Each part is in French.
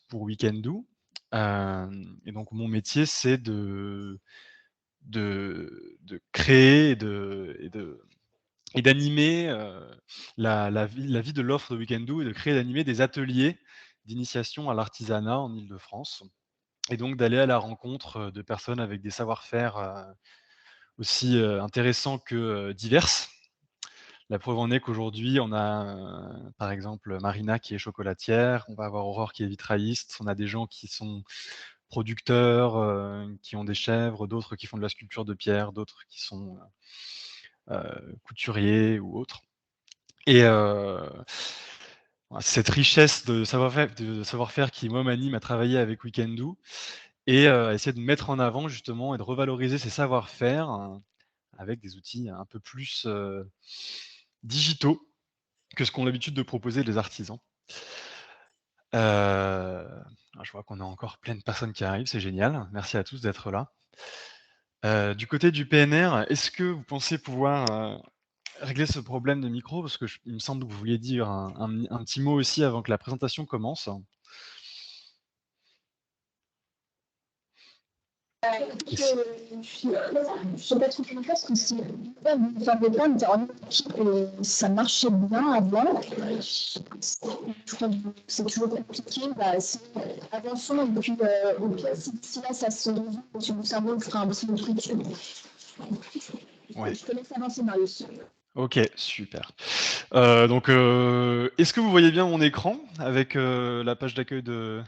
pour Weekendoo. Et donc mon métier, c'est de créer et d'animer, la vie de l'offre de Weekendoo et de créer et d'animer des ateliers d'initiation à l'artisanat en Île-de-France et donc d'aller à la rencontre, de personnes avec des savoir-faire, aussi, intéressants que, diverses. La preuve en est qu'aujourd'hui, on a, par exemple, Marina qui est chocolatière, on va avoir Aurore qui est vitrailliste, on a des gens qui sont producteurs, qui ont des chèvres, d'autres qui font de la sculpture de pierre, d'autres qui sont, couturiers ou autres et cette richesse de savoir-faire qui, moi, m'anime à travailler avec Weekendoo et à essayer de mettre en avant justement et de revaloriser ces savoir-faire, avec des outils un peu plus, digitaux que ce qu'ont l'habitude de proposer les artisans. Je vois qu'on a encore plein de personnes qui arrivent, c'est génial. Merci à tous d'être là. Du côté du PNR, est-ce que vous pensez pouvoir, régler ce problème de micro? Parce que il me semble que vous vouliez dire un petit mot aussi avant que la présentation commence. Et si Je sais pas trop comment faire parce que c'est enfin, le plan était vraiment ça marchait bien avant. Je crois que c'est toujours compliqué. Bah, avançons et puis au pire, si d'ici là ça se résout, sur mon cerveau, on fera un petit truc. Ouais. Je te laisse avancer, Marius. OK, super. Donc, est-ce que vous voyez bien mon écran avec, la page d'accueil de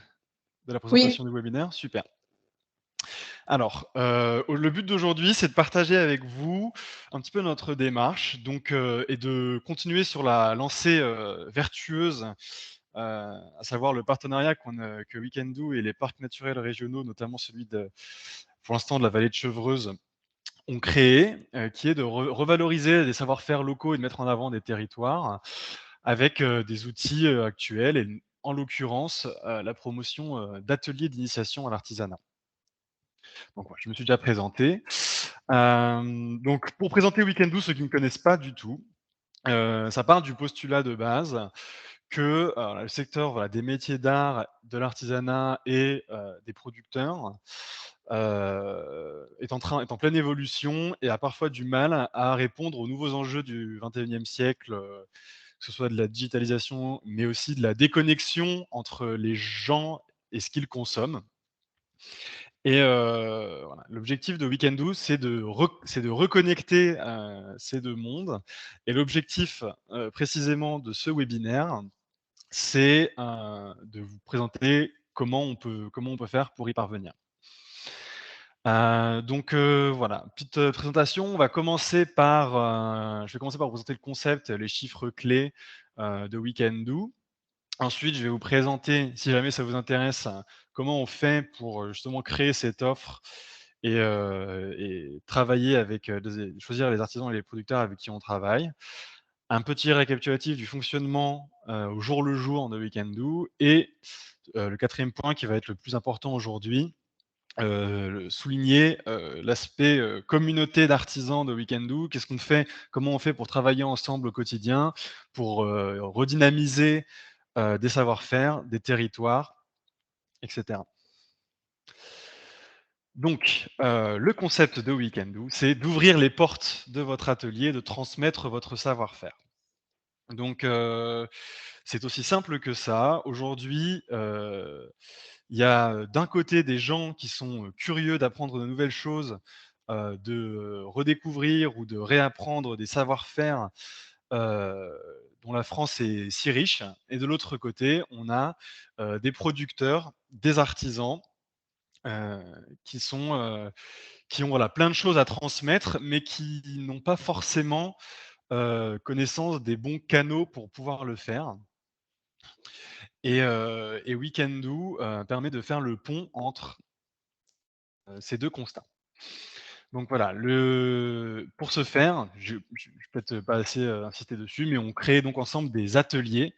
la Oui. présentation du webinaire? Super. Alors, le but d'aujourd'hui, c'est de partager avec vous un petit peu notre démarche, donc et de continuer sur la lancée, vertueuse, à savoir le partenariat que Weekendoo et les parcs naturels régionaux, notamment celui pour l'instant de la vallée de Chevreuse, ont créé, qui est de revaloriser des savoir-faire locaux et de mettre en avant des territoires avec, des outils, actuels et en l'occurrence, la promotion, d'ateliers d'initiation à l'artisanat. Donc ouais, je me suis déjà présenté. Donc pour présenter Weekendoo, ceux qui ne me connaissent pas du tout, ça part du postulat de base que, le secteur, voilà, des métiers d'art, de l'artisanat et des producteurs, est en pleine évolution et a parfois du mal à répondre aux nouveaux enjeux du 21e siècle, que ce soit de la digitalisation, mais aussi de la déconnexion entre les gens et ce qu'ils consomment. Et voilà, l'objectif de Weekendoo, c'est de reconnecter, ces 2 mondes et l'objectif, précisément de ce webinaire, c'est, de vous présenter comment on peut faire pour y parvenir. Donc voilà, petite, présentation. Je vais commencer par vous présenter le concept, les chiffres clés, de Weekendoo. Ensuite, je vais vous présenter, si jamais ça vous intéresse, comment on fait pour, justement créer cette offre et travailler avec, choisir les artisans et les producteurs avec qui on travaille. Un petit récapitulatif du fonctionnement, au jour le jour de Weekendoo et le 4e point qui va être le plus important aujourd'hui, souligner, l'aspect, communauté d'artisans de Weekendoo. Qu'est-ce qu'on fait? Comment on fait pour travailler ensemble au quotidien? Pour, redynamiser des savoir-faire, des territoires, et cetera. Donc, le concept de Weekendoo, c'est d'ouvrir les portes de votre atelier, de transmettre votre savoir-faire. Donc, c'est aussi simple que ça. Aujourd'hui, il y a, d'un côté des gens qui sont, curieux d'apprendre de nouvelles choses, de redécouvrir ou de réapprendre des savoir-faire, heu, dont la France est si riche et de l'autre côté, on a, des producteurs, des artisans, heu, qui sont, qui ont, voilà, plein de choses à transmettre, mais qui n'ont pas forcément, connaissance des bons canaux pour pouvoir le faire et Weekendoo, permet de faire le pont entre, ces 2 constats. Donc voilà, pour ce faire, je vais peut-être pas assez, insister dessus, mais on crée donc ensemble des ateliers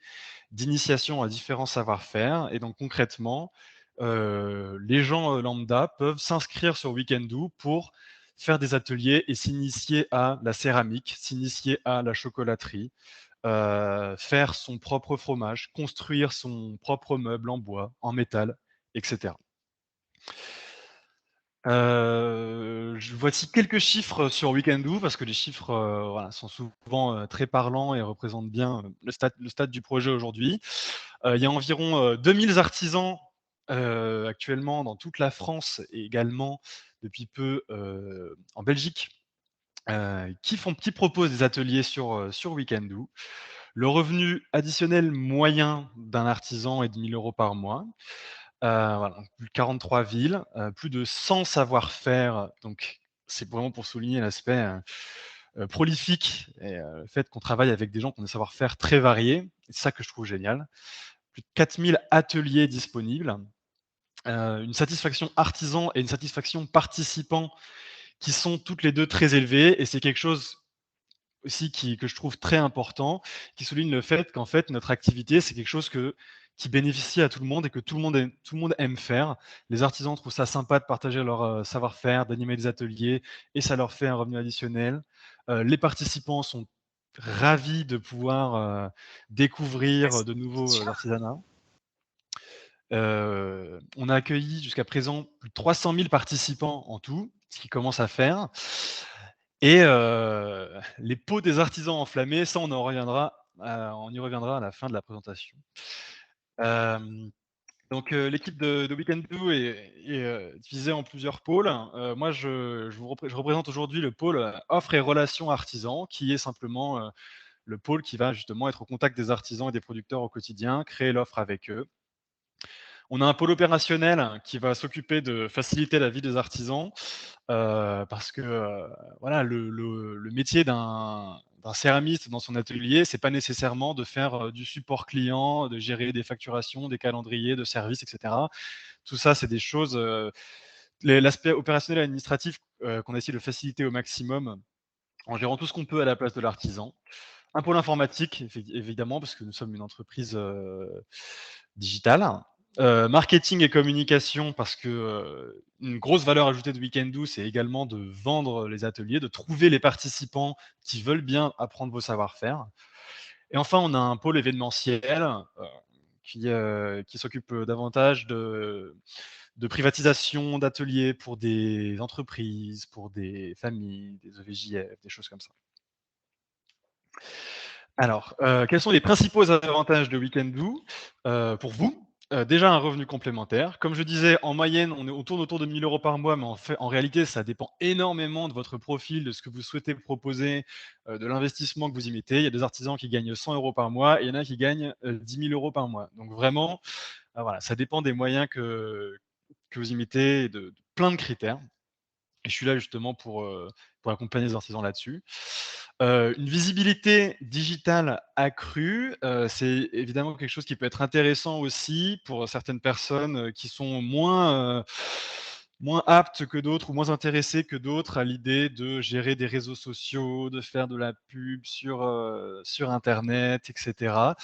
d'initiation à différents savoir-faire et donc concrètement, les gens, lambda peuvent s'inscrire sur Weekendoo pour faire des ateliers et s'initier à la céramique, s'initier à la chocolaterie, faire son propre fromage, construire son propre meuble en bois, en métal, et cetera. Voici quelques chiffres sur Weekendoo parce que les chiffres, voilà, sont souvent, très parlants et représentent bien, le stade du projet aujourd'hui. Il y a environ, 2 000 artisans, actuellement dans toute la France et également depuis peu, en Belgique, qui proposent des ateliers sur Weekendoo. Le revenu additionnel moyen d'un artisan est de 1 000 € par mois. Voilà, plus de 43 villes, plus de 100 savoir-faire, donc c'est vraiment pour souligner l'aspect, prolifique et le fait qu'on travaille avec des gens qui ont des savoir-faire très variés. C'est ça que je trouve génial. Plus de 4 000 ateliers disponibles, une satisfaction artisan et une satisfaction participant qui sont toutes les 2 très élevées et c'est quelque chose aussi que je trouve très important, qui souligne le fait qu'en fait, notre activité, c'est quelque chose qui bénéficie à tout le monde et que tout le monde aime faire. Les artisans trouvent ça sympa de partager leur, savoir-faire, d'animer des ateliers et ça leur fait un revenu additionnel. Les participants sont ravis de pouvoir, découvrir de nouveaux, artisanats. On a accueilli jusqu'à présent plus de 300 000 participants en tout, ce qui commence à faire. Et les pots des artisans enflammés, ça on y reviendra à la fin de la présentation. Hem, donc l'équipe de Weekendoo est divisée en plusieurs pôles. Moi je représente aujourd'hui le pôle, offre et relations artisans, qui est simplement, le pôle qui va justement être au contact des artisans et des producteurs au quotidien, créer l'offre avec eux. On a un pôle opérationnel qui va s'occuper de faciliter la vie des artisans, parce que, voilà, le métier d'un céramiste dans son atelier, c'est pas nécessairement de faire, du support client, de gérer des facturations, des calendriers de services et cetera. Tout ça, c'est des choses, l'aspect opérationnel et administratif, qu'on essaie de faciliter au maximum en gérant tout ce qu'on peut à la place de l'artisan. Un pôle informatique, évidemment, parce que nous sommes une entreprise, digitale. Marketing et communication, parce que, une grosse valeur ajoutée de Weekendoo, c'est également de vendre les ateliers, de trouver les participants qui veulent bien apprendre vos savoir-faire. Et enfin, on a un pôle événementiel, qui s'occupe, davantage de privatisation d'ateliers pour des entreprises, pour des familles, des EVJF, des choses comme ça. Alors, quels sont les principaux avantages de Weekendoo, pour vous? Déjà un revenu complémentaire. Comme je disais, en moyenne, on tourne autour de 1 000 € par mois, mais en réalité, ça dépend énormément de votre profil, de ce que vous souhaitez proposer, de l'investissement que vous y mettez. Il y a des artisans qui gagnent 100 € par mois et il y en a qui gagnent, 10 000 € par mois. Donc vraiment, voilà, ça dépend des moyens que vous y mettez et de plein de critères. Et je suis là justement pour accompagner les artisans là-dessus. Une visibilité digitale accrue, c'est évidemment quelque chose qui peut être intéressant aussi pour certaines personnes, qui sont moins aptes que d'autres ou moins intéressées que d'autres à l'idée de gérer des réseaux sociaux, de faire de la pub sur internet et cetera.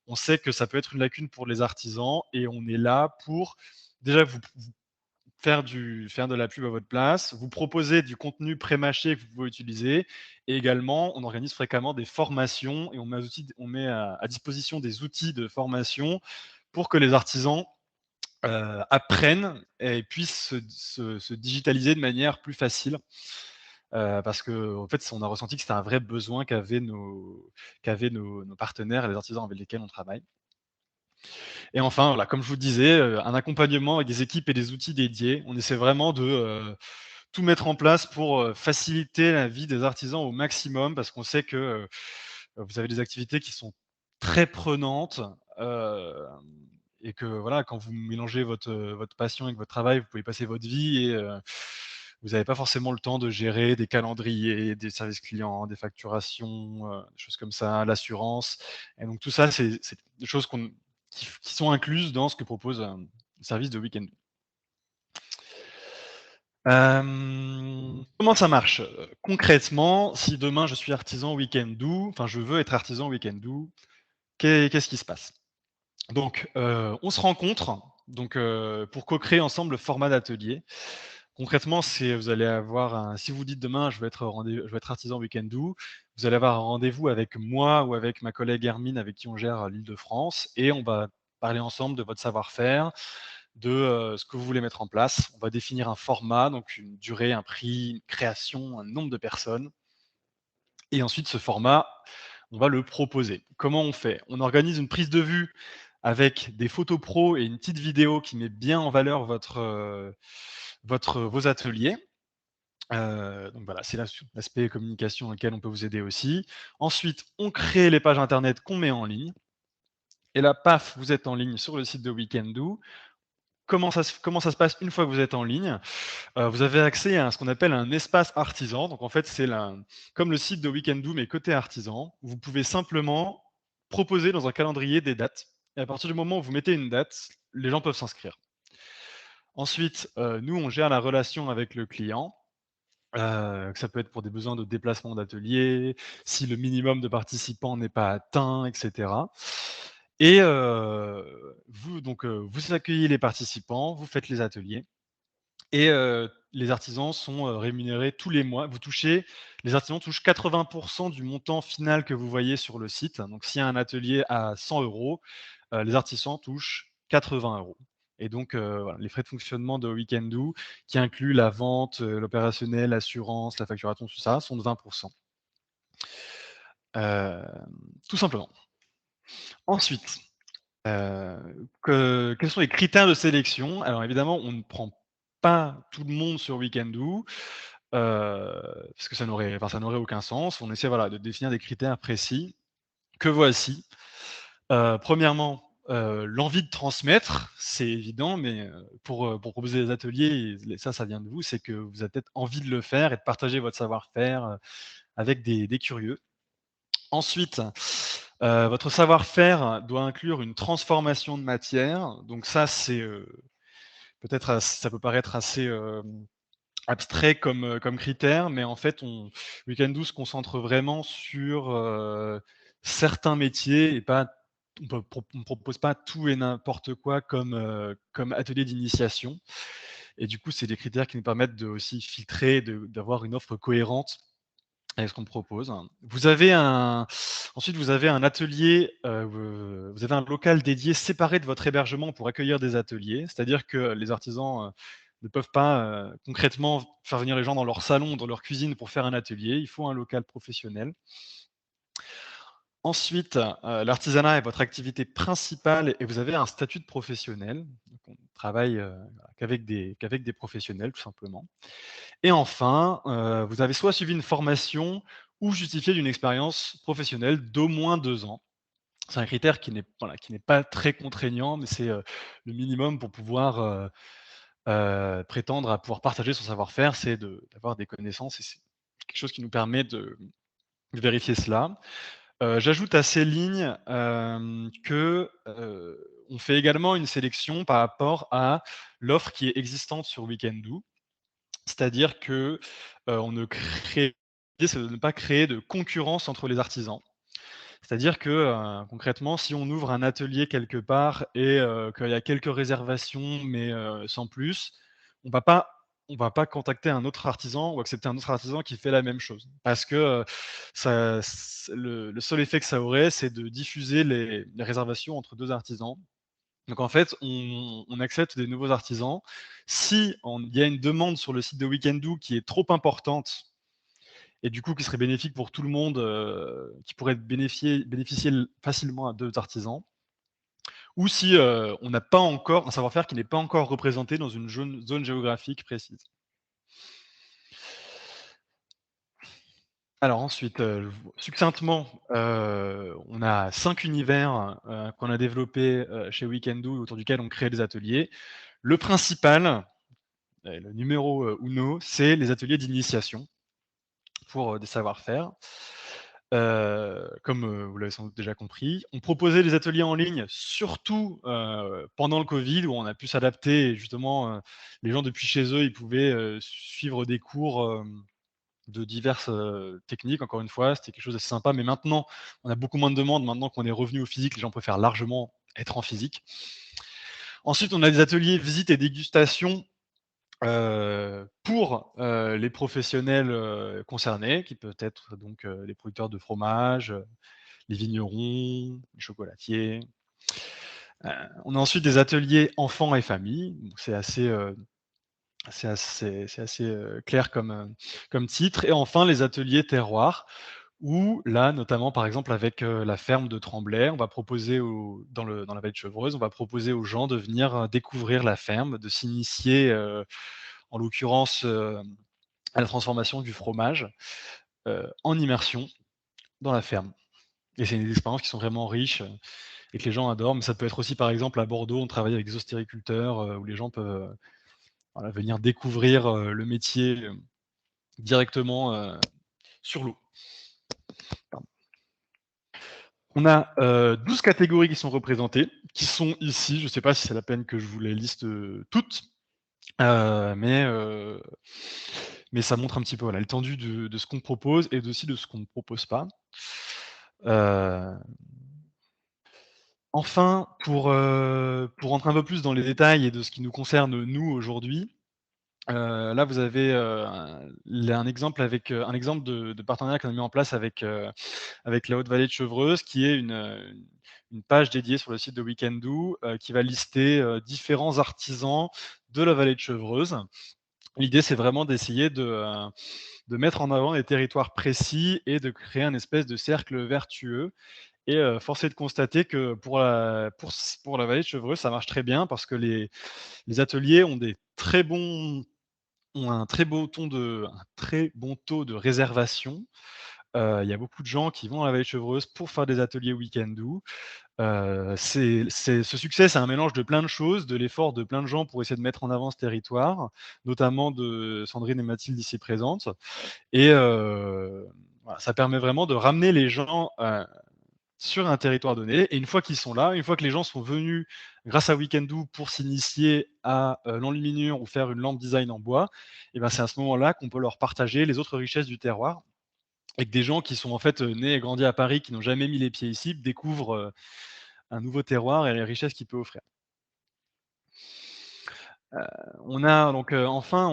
On sait que ça peut être une lacune pour les artisans et on est là pour déjà vous faire de la pub à votre place, vous proposer du contenu pré-mâché que vous pouvez utiliser et également, on organise fréquemment des formations et on met à disposition des outils de formation pour que les artisans, apprennent et puissent se digitaliser de manière plus facile. Parce qu'en fait, on a ressenti que c'était un vrai besoin qu'avaient nos partenaires et les artisans avec lesquels on travaille. Et enfin, voilà, comme je vous disais, un accompagnement avec des équipes et des outils dédiés. On essaie vraiment de, tout mettre en place pour, faciliter la vie des artisans au maximum parce qu'on sait que, vous avez des activités qui sont très prenantes, et que voilà, quand vous mélangez votre passion avec votre travail, vous pouvez passer votre vie et vous n'avez pas forcément le temps de gérer des calendriers, des services clients, des facturations, des choses comme ça, l'assurance et donc tout ça, c'est des choses qui sont incluses dans ce que propose, le service de week-end. Comment ça marche? Concrètement, si demain je suis artisan Weekendoo, enfin je veux être artisan Weekendoo, qu'est-ce qui se passe? Donc, on se rencontre, donc, pour co-créer ensemble le format d'atelier. Concrètement, vous allez avoir si vous dites demain, je veux être artisan week-end-do, vous allez avoir un rendez-vous avec moi ou avec ma collègue Hermine avec qui on gère l'Île-de-France et on va parler ensemble de votre savoir-faire, de ce que vous voulez mettre en place. On va définir un format, donc une durée, un prix, une création, un nombre de personnes. Et ensuite, ce format, on va le proposer. Comment on fait? On organise une prise de vue avec des photos pro et une petite vidéo qui met bien en valeur vos ateliers. Donc voilà, c'est l'aspect communication dans lequel on peut vous aider aussi. Ensuite, on crée les pages internet qu'on met en ligne. Et là, paf, vous êtes en ligne sur le site de Weekendoo. Comment ça se passe une fois que vous êtes en ligne? Vous avez accès à ce qu'on appelle un espace artisan. Donc en fait, comme le site de Weekendoo, mais côté artisan. Vous pouvez simplement proposer dans un calendrier des dates. Et à partir du moment où vous mettez une date, les gens peuvent s'inscrire. Ensuite, nous, on gère la relation avec le client. Que ça peut être pour des besoins de déplacement d'atelier, si le minimum de participants n'est pas atteint, et cetera. Et vous accueillez les participants, vous faites les ateliers et les artisans sont, rémunérés tous les mois. Les artisans touchent 80 du montant final que vous voyez sur le site. Donc s'il y a un atelier à 100 €, les artisans touchent 80 € et donc voilà, les frais de fonctionnement de Weekendoo qui incluent la vente, l'opérationnel, l'assurance, la facturation, tout ça, sont de 20 tout simplement. Ensuite, quels sont les critères de sélection? Alors évidemment, on ne prend pas tout le monde sur Weekendoo, parce que ça n'aurait aucun sens. On essaie, voilà, de définir des critères précis que voici. Premièrement, l'envie de transmettre, c'est évident, mais pour proposer des ateliers et ça vient de vous, c'est que vous avez peut-être envie de le faire et de partager votre savoir-faire, avec des curieux. Ensuite, votre savoir-faire doit inclure une transformation de matière. Donc ça, ça peut paraître assez, abstrait comme critère, mais en fait, Weekendoo se concentre vraiment sur, certains métiers et pas on propose pas tout et n'importe quoi comme atelier d'initiation et du coup, c'est des critères qui nous permettent de aussi filtrer, d'avoir une offre cohérente avec ce qu'on propose. Ensuite, vous avez un atelier, vous avez un local dédié séparé de votre hébergement pour accueillir des ateliers. C'est-à-dire que les artisans, ne peuvent pas, concrètement faire venir les gens dans leur salon, dans leur cuisine pour faire un atelier. Il faut un local professionnel. Ensuite, l'artisanat est votre activité principale et vous avez un statut de professionnel. Donc on travaille, qu'avec des professionnels, tout simplement. Et enfin, vous avez soit suivi une formation ou justifié d'une expérience professionnelle d'au moins 2 ans. C'est un critère qui n'est pas très contraignant, mais c'est, le minimum pour pouvoir, prétendre à pouvoir partager son savoir-faire, c'est d'avoir des connaissances et c'est quelque chose qui nous permet de vérifier cela. J'ajoute à ces lignes, on fait également une sélection par rapport à l'offre qui est existante sur Weekendoo. C'est-à-dire que, on ne crée c'est de ne pas créer de concurrence entre les artisans. C'est-à-dire que, concrètement, si on ouvre un atelier quelque part et qu'il y a quelques réservations, mais sans plus, on va pas on va pas contacter un autre artisan ou accepter un autre artisan qui fait la même chose. Parce que, le seul effet que ça aurait, c'est de diffuser les réservations entre 2 artisans. Donc en fait, on accepte des nouveaux artisans. Si il y a une demande sur le site de Weekendoo qui est trop importante et du coup qui serait bénéfique pour tout le monde, qui pourrait bénéficier facilement à 2 artisans ou si, on n'a pas encore un savoir-faire qui n'est pas encore représenté dans une zone géographique précise. Alors ensuite, succinctement, on a 5 univers, qu'on a développés, chez Weekendoo autour duquel on crée des ateliers. Le principal, le numéro, uno, c'est les ateliers d'initiation pour, des savoir-faire. Comme, vous l'avez sans doute déjà compris. On proposait des ateliers en ligne, surtout, pendant le covid où on a pu s'adapter et justement, les gens depuis chez eux, ils pouvaient, suivre des cours, de diverses, techniques. Encore une fois, c'était quelque chose d'assez sympa, mais maintenant, on a beaucoup moins de demandes. Maintenant qu'on est revenu au physique, les gens préfèrent largement être en physique. Ensuite, on a des ateliers visites et dégustation pour, les professionnels, concernés, qui peuvent être donc, les producteurs de fromage, les vignerons, les chocolatiers. On a ensuite des ateliers enfants et familles, donc c'est assez clair comme titre, et enfin les ateliers terroirs où là, notamment par exemple avec, la ferme de Tremblay, on va proposer dans la vallée de Chevreuse, on va proposer aux gens de venir, découvrir la ferme, de s'initier, en l'occurrence, à la transformation du fromage, en immersion dans la ferme, et c'est des expériences qui sont vraiment riches, et que les gens adorent. Mais ça peut être aussi par exemple à Bordeaux, on travaille avec des ostériculteurs, où les gens peuvent, voilà, venir découvrir, le métier, directement, sur l'eau. Pardon. On a, 12 catégories qui sont représentées, qui sont ici. Je ne sais pas si c'est la peine que je vous les liste, toutes, heu, mais heu, mais ça montre un petit peu, voilà, l'étendue de ce qu'on propose et aussi de ce qu'on ne propose pas. Heu, enfin, pour rentrer un peu plus dans les détails et de ce qui nous concerne nous aujourd'hui, là vous avez, un exemple un exemple de partenariat qu'on a mis en place avec la Haute-Vallée de Chevreuse, qui est une page dédiée sur le site de Weekendoo, qui va lister, différents artisans de la vallée de Chevreuse. L'idée, c'est vraiment d'essayer de mettre en avant des territoires précis et de créer un espèce de cercle vertueux, et force est de constater que pour la vallée de Chevreuse, ça marche très bien parce que les ateliers ont un très bon taux de réservation. Il y a beaucoup de gens qui vont à la vallée de Chevreuse pour faire des ateliers Weekendoo. Ce succès, c'est un mélange de plein de choses, de l'effort de plein de gens pour essayer de mettre en avant ce territoire, notamment de Sandrine et Mathilde ici présentes, et voilà, ça permet vraiment de ramener les gens, sur un territoire donné, et une fois qu'ils sont là, une fois que les gens sont venus grâce à Weekendoo pour s'initier à, l'enluminure ou faire une lampe design en bois, et ben, c'est à ce moment-là qu'on peut leur partager les autres richesses du terroir, et que des gens qui sont en fait, nés et grandis à Paris, qui n'ont jamais mis les pieds ici, découvrent, un nouveau terroir et les richesses qu'il peut offrir. On a donc, enfin,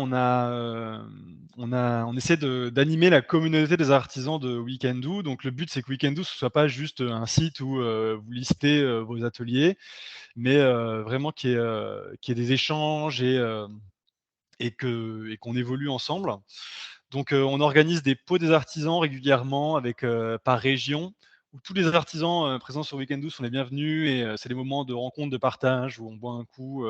on essaie d'animer la communauté des artisans de Weekendoo. Donc le but, c'est que Weekendoo, ce soit pas juste, un site où, vous listez, vos ateliers, mais vraiment qu'il y ait des échanges, et qu'on évolue ensemble. Donc, on organise des pots des artisans régulièrement avec, par région, où tous les artisans, présents sur Weekendoo sont les bienvenus, et c'est des moments de rencontre, de partage où on boit un coup,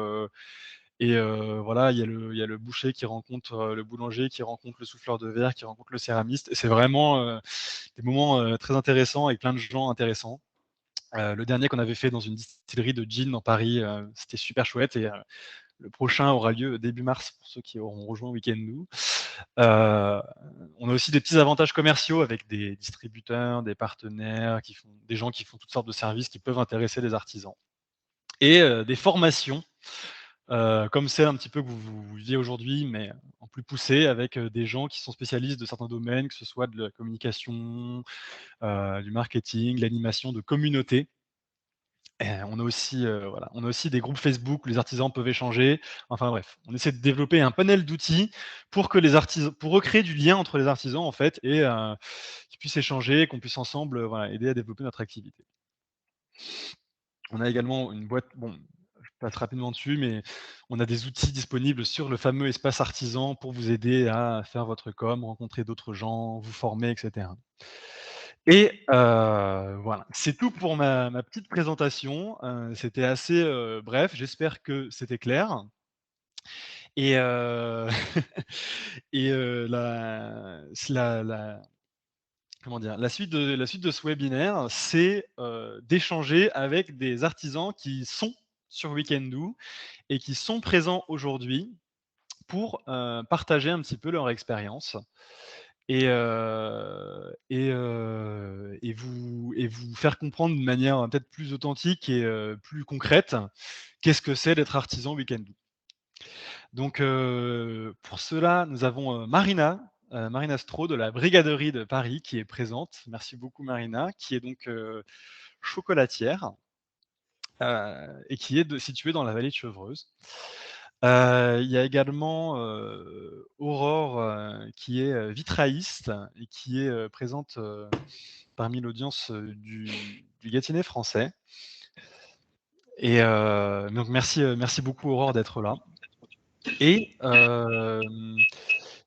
et voilà, il y a le boucher qui rencontre, le boulanger, qui rencontre le souffleur de verre, qui rencontre le céramiste, et c'est vraiment, des moments, très intéressants avec plein de gens intéressants. Le dernier qu'on avait fait dans une distillerie de gin dans Paris, c'était super chouette, et le prochain aura lieu début mars pour ceux qui auront rejoint Weekendoo. Heu, on a aussi des petits avantages commerciaux avec des distributeurs, des partenaires, des gens qui font toutes sortes de services qui peuvent intéresser les artisans, et des formations, comme celle un petit peu que vous viviez aujourd'hui, mais en plus poussée, avec, des gens qui sont spécialistes de certains domaines, que ce soit de la communication, du marketing, l'animation de communautés. On a aussi des groupes Facebook où les artisans peuvent échanger. Enfin bref, on essaie de développer un panel d'outils pour recréer du lien entre les artisans en fait, et qu'ils puissent échanger, qu'on puisse ensemble, voilà, aider à développer notre activité. On a également une boîte, bon, je passe rapidement dessus, mais on a des outils disponibles sur le fameux espace artisan pour vous aider à faire votre com, rencontrer d'autres gens, vous former, et cetera. Et voilà, c'est tout pour ma petite présentation. C'était assez, bref, j'espère que c'était clair, et et la comment dire? La suite de ce webinaire, c'est, d'échanger avec des artisans qui sont sur Weekendoo et qui sont présents aujourd'hui pour, partager un petit peu leur expérience, et vous faire comprendre d'une manière peut-être plus authentique et plus concrète, qu'est-ce que c'est d'être artisan Weekendoo. Donc pour cela, nous avons, Marina Stroh de la Brigaderie de Paris qui est présente. Merci beaucoup Marina, qui est donc, chocolatière, et qui est située dans la vallée de Chevreuse. Il y a également, Aurore, qui est, vitrailliste et qui est, présente, parmi l'audience, du Gâtinais français et donc merci beaucoup Aurore d'être là et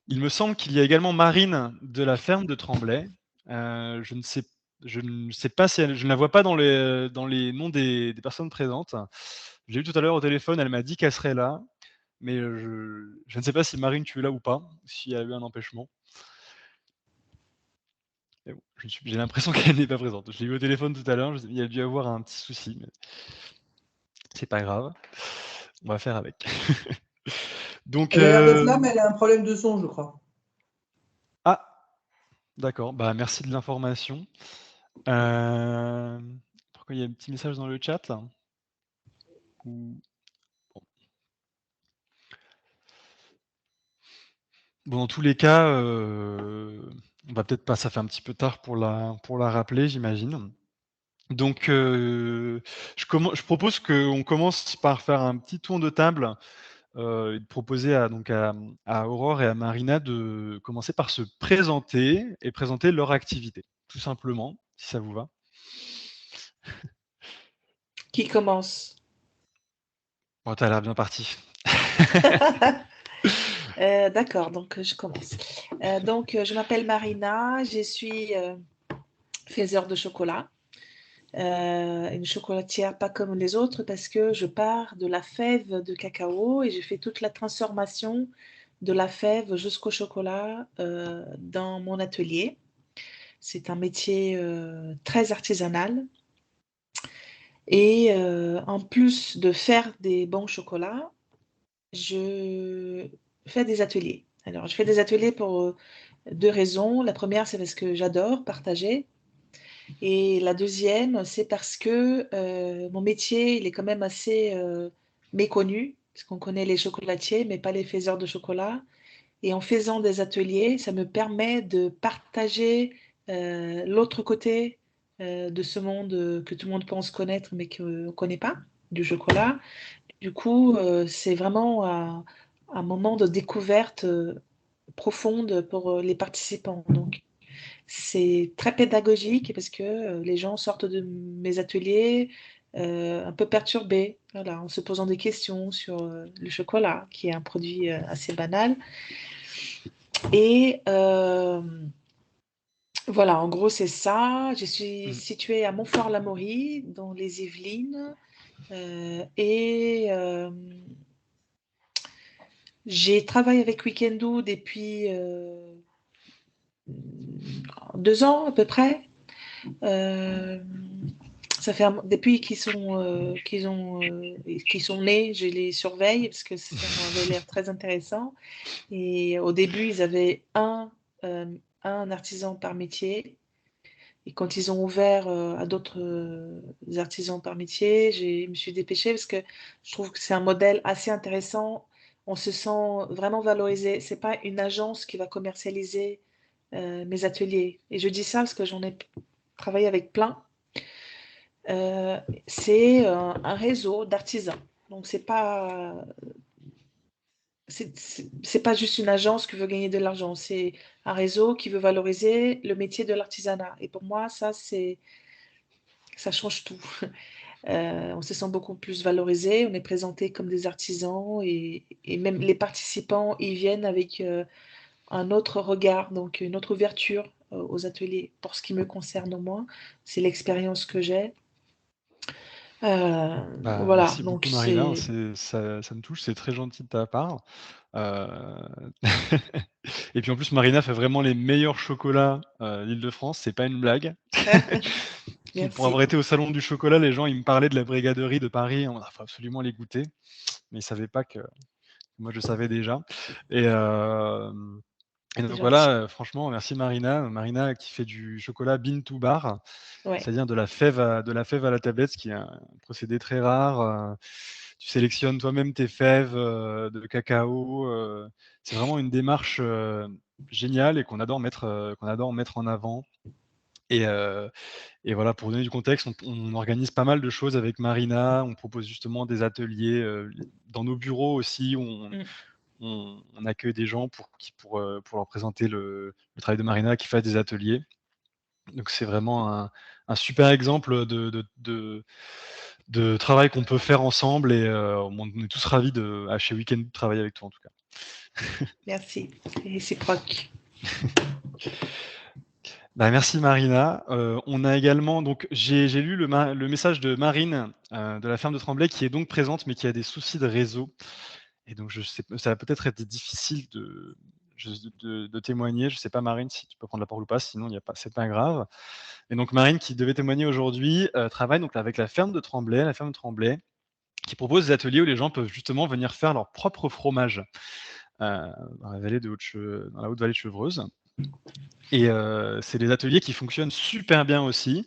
il me semble qu'il y a également Marine de la ferme de Tremblay. Je ne sais pas si je ne la vois pas dans les noms des personnes présentes. Je l'ai eue tout à l'heure au téléphone, elle m'a dit qu'elle serait là, mais je ne sais pas si Marine, tu es là ou pas, s'il y a eu un empêchement. Mais bon, j'ai l'impression qu'elle n'est pas présente. Je l'ai eu au téléphone tout à l'heure, il y a dû y avoir un petit souci, mais c'est pas grave. On va faire avec. Donc, Elle a l'air d'être là, mais elle a un problème de son, je crois. ah, d'accord, bah merci de l'information. Pourquoi il y a un petit message dans le chat là? Ou bon. Bon, dans tous les cas, on va peut-être pas ça fait un petit peu tard pour la rappeler, j'imagine. Donc, je propose qu'on commence par faire un petit tour de table, et de proposer à Aurore et à Marina de commencer par se présenter et présenter leur activité, tout simplement, si ça vous va? Qui commence? Oh, tu as l'air bien parti. D'accord, donc je commence. Donc, je m'appelle Marina, je suis faiseur de chocolat. Une chocolatière pas comme les autres parce que je pars de la fève de cacao et je fais toute la transformation de la fève jusqu'au chocolat dans mon atelier. C'est un métier très artisanal. Et en plus de faire des bons chocolats, je fais des ateliers. Alors, je fais des ateliers pour deux raisons. La première, c'est parce que j'adore partager. Et la deuxième, c'est parce que mon métier, il est quand même assez méconnu, parce qu'on connaît les chocolatiers, mais pas les faiseurs de chocolat. Et en faisant des ateliers, ça me permet de partager l'autre côté de ce monde que tout le monde pense connaître, mais qu'on ne connaît pas, du chocolat. Du coup, c'est vraiment un moment de découverte profonde pour les participants. Donc, c'est très pédagogique parce que les gens sortent de mes ateliers un peu perturbés, voilà, en se posant des questions sur le chocolat, qui est un produit assez banal. Et voilà, en gros, c'est ça. Je suis située à Montfort-l'Amaury, dans les Yvelines. Et j'ai travaillé avec Weekendoo depuis 2 ans à peu près. Ça fait depuis qu'ils sont nés, je les surveille parce que ça avait l'air très intéressant. Et au début, ils avaient un artisan par métier. Et quand ils ont ouvert à d'autres artisans par métier, je me suis dépêchée parce que je trouve que c'est un modèle assez intéressant. On se sent vraiment valorisé. C'est pas une agence qui va commercialiser mes ateliers. Et je dis ça parce que j'en ai travaillé avec plein. C'est un réseau d'artisans. Donc c'est pas juste une agence qui veut gagner de l'argent, c'est un réseau qui veut valoriser le métier de l'artisanat. Et pour moi, ça change tout. On se sent beaucoup plus valorisé, on est présenté comme des artisans et même les participants y viennent avec un autre regard, donc une autre ouverture aux ateliers. Pour ce qui me concerne au moins, c'est l'expérience que j'ai. Bah, Voilà, merci donc beaucoup Marina, c'est... ça me touche, c'est très gentil de ta part. Heu et puis en plus Marina fait vraiment les meilleurs chocolats, d'Île-de-France, c'est pas une blague. Pour Merci. avoir été au salon du chocolat, les gens ils me parlaient de la brigaderie de Paris, il faut absolument les goûter, mais ils savaient pas que moi je savais déjà et et C'est donc gentil. voilà, franchement merci Marina. Marina qui fait du chocolat bean to bar, Ouais. c'est-à-dire de la fève à la tablette, ce qui est un procédé très rare. Tu sélectionnes toi-même tes fèves, de cacao, c'est vraiment une démarche, géniale et qu'on adore mettre en avant Et voilà, pour donner du contexte, on organise pas mal de choses avec Marina. On propose justement des ateliers dans nos bureaux aussi. On accueille des gens pour leur présenter le travail de Marina, qui fait des ateliers. Donc c'est vraiment un super exemple de travail qu'on peut faire ensemble et on est tous ravis chez Weekend de travailler avec toi en tout cas. Merci, c'est réciproque. Bah, merci Marina. On a également donc j'ai lu le message de Marine de la ferme de Tremblay qui est donc présente mais qui a des soucis de réseau. Et donc ça va peut-être être difficile de témoigner. Je sais pas Marine si tu peux prendre la parole ou pas, sinon c'est pas grave. Et donc Marine qui devait témoigner aujourd'hui travaille donc avec la ferme de Tremblay, qui propose des ateliers où les gens peuvent justement venir faire leur propre fromage dans la haute vallée de Chevreuse. Et c'est des ateliers qui fonctionnent super bien aussi,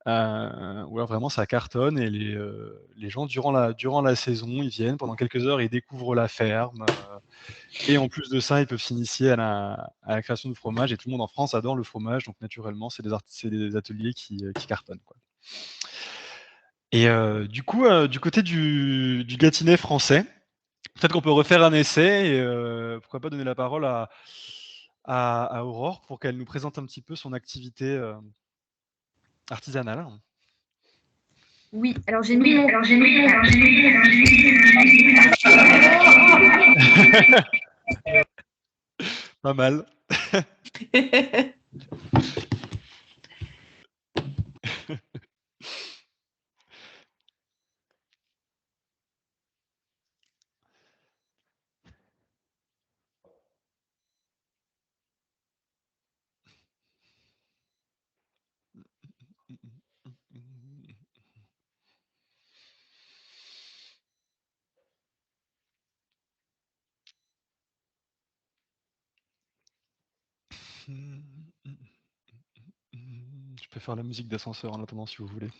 où alors vraiment ça cartonne et les gens durant la saison, ils viennent pendant quelques heures, ils découvrent la ferme, et en plus de ça, ils peuvent s'initier à la création de fromage et tout le monde en France adore le fromage, donc naturellement, c'est des ateliers qui cartonnent, quoi. Et du coup, du côté du Gâtinais français, peut-être qu'on peut refaire un essai et pourquoi pas donner la parole à Aurore pour qu'elle nous présente un petit peu son activité artisanale. Oui, alors j'ai mis mon... Pas mal. Je peux faire la musique d'ascenseur en attendant si vous voulez.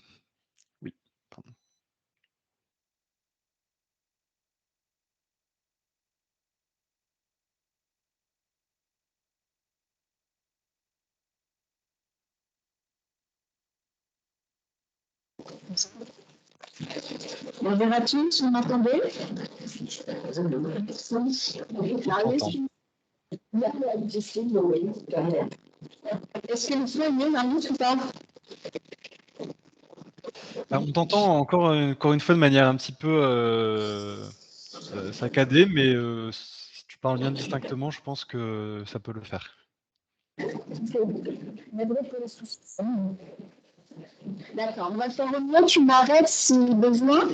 Oui, pardon. Bonjour à tous, vous m'entendez? Est-ce que le son est mieux, Marlous, ou pas? On t'entend encore une fois de manière un petit peu saccadée, mais si tu parles bien distinctement, je pense que ça peut le faire. D'accord, on va faire au mieux, tu m'arrêtes si besoin.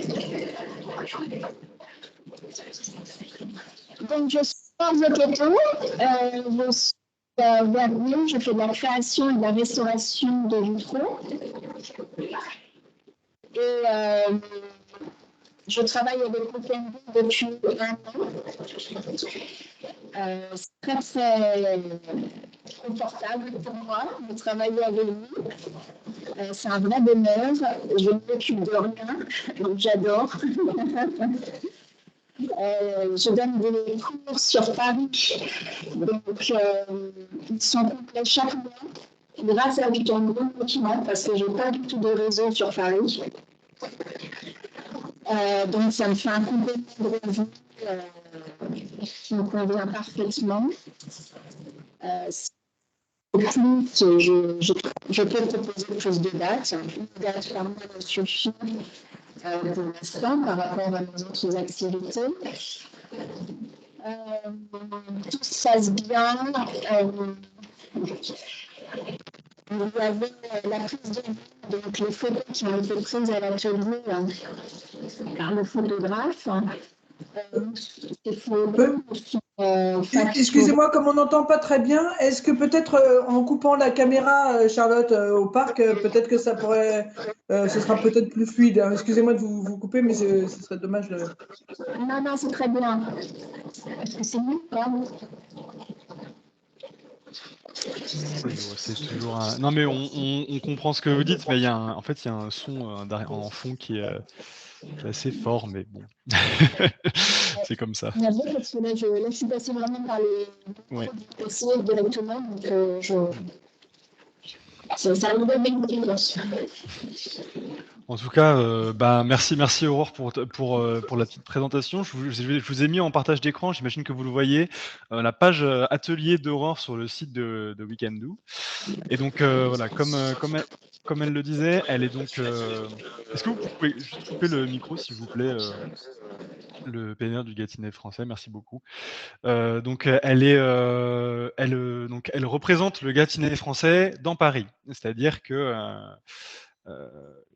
Donc, je suis Zoketo, je suis verrier, je fais de la création et de la restauration de vitraux. Et je travaille avec OpenB depuis 1 an. C'est très, très confortable pour moi de travailler avec vous. C'est un vrai bonheur. Je ne m'occupe de rien, donc j'adore. Je donne des cours sur Paris, donc ils sont complets chaque mois grâce à Weekend Continent parce que je n'ai pas du tout de réseau sur Paris. Donc ça me fait un complément de revenu qui me convient parfaitement. Plus, je peux proposer plus de dates. Une date par mois me suffit pour l'instant par rapport à mes autres activités. Tout se passe bien. Il y avait la prise de vue, donc les photos qui ont été prises à l'atelier par le photographe. Excusez-moi, comme on n'entend pas très bien, est-ce que peut-être en coupant la caméra, Charlotte, au parc, peut-être que ça pourrait, ce sera peut-être plus fluide. Hein. Excusez-moi de vous couper, mais ce serait dommage de... Non, c'est très bien. Est-ce que c'est mieux pas? C'est toujours un... Non, mais on comprend ce que vous dites, mais en fait, il y a un son en fond qui est assez fort, mais bon, c'est comme ça. Parce que là, je suis passée vraiment par les PC directement, donc Ça va me donner une bien sûr. En tout cas, merci Aurore pour la petite présentation. Je vous ai mis en partage d'écran, j'imagine que vous le voyez, la page atelier d'Aurore sur le site de Weekendoo. Et donc voilà, comme elle le disait, elle est donc. Est-ce que vous pouvez juste couper le micro, s'il vous plaît, le PNR du Gâtinais français, merci beaucoup. Donc elle représente le Gâtinais français dans Paris, c'est-à-dire que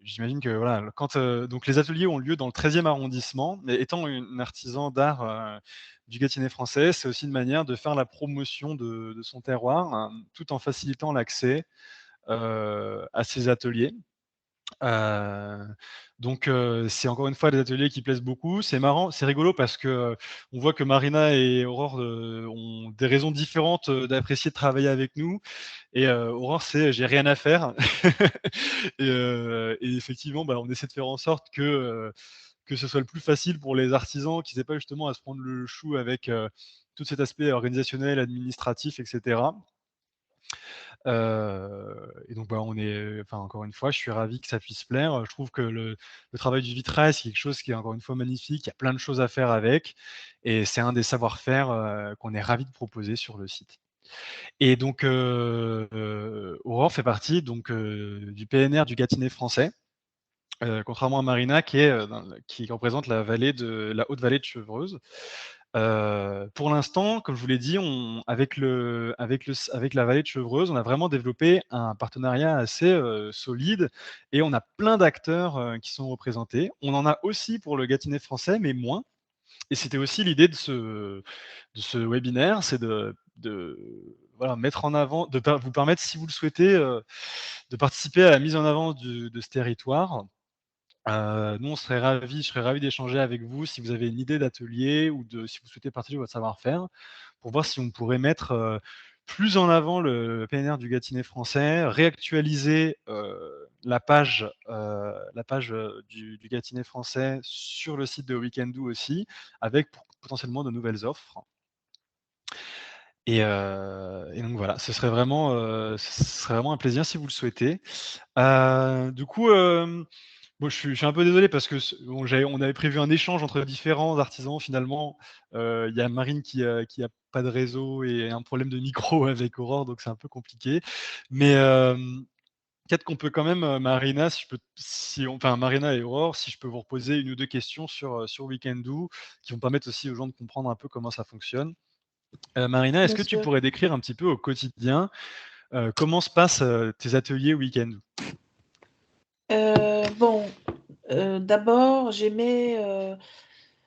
j'imagine que voilà, quand donc les ateliers ont lieu dans le 13e arrondissement, mais étant une artisan d'art du Gâtinais français, c'est aussi une manière de faire la promotion de son terroir, hein, tout en facilitant l'accès à ces ateliers. Donc c'est encore une fois des ateliers qui plaisent beaucoup. C'est marrant, c'est rigolo parce que on voit que Marina et Aurore ont des raisons différentes d'apprécier de travailler avec nous. Et Aurore, c'est j'ai rien à faire. Et effectivement, on essaie de faire en sorte que ce soit le plus facile pour les artisans, qu'ils n'aient pas justement à se prendre le chou avec tout cet aspect organisationnel, administratif, etc. Et donc on est, enfin encore une fois, je suis ravi que ça puisse plaire. Je trouve que le travail du vitrail, c'est quelque chose qui est encore une fois magnifique. Il y a plein de choses à faire avec, et c'est un des savoir-faire qu'on est ravi de proposer sur le site. Et donc Aurore fait partie donc du PNR du Gâtinais français. Contrairement à Marina qui représente la haute vallée de Chevreuse. Pour l'instant, comme je vous l'ai dit, avec la vallée de Chevreuse, on a vraiment développé un partenariat assez solide, et on a plein d'acteurs qui sont représentés. On en a aussi pour le Gâtinais français, mais moins. Et c'était aussi l'idée de ce webinaire, c'est de voilà, mettre en avant, vous permettre, si vous le souhaitez, de participer à la mise en avant de ce territoire. Nous, je serais ravi d'échanger avec vous si vous avez une idée d'atelier ou si vous souhaitez partager votre savoir-faire, pour voir si on pourrait mettre plus en avant le PNR du Gâtinais français, réactualiser la page du Gâtinais français sur le site de Weekendoo aussi, avec potentiellement de nouvelles offres. Et donc voilà, ce serait vraiment un plaisir si vous le souhaitez. Du coup, bon, je suis un peu désolé parce que on avait prévu un échange entre différents artisans. Finalement, il y a Marine qui a pas de réseau et un problème de micro avec Aurore, donc c'est un peu compliqué. Mais peut-être qu'on peut quand même, Marina, Marina et Aurore, si je peux vous reposer une ou deux questions sur Weekendoo, qui vont permettre aussi aux gens de comprendre un peu comment ça fonctionne. Marina, est-ce Bien que tu sûr. pourrais décrire un petit peu au quotidien comment se passent tes ateliers Weekendoo? D'abord,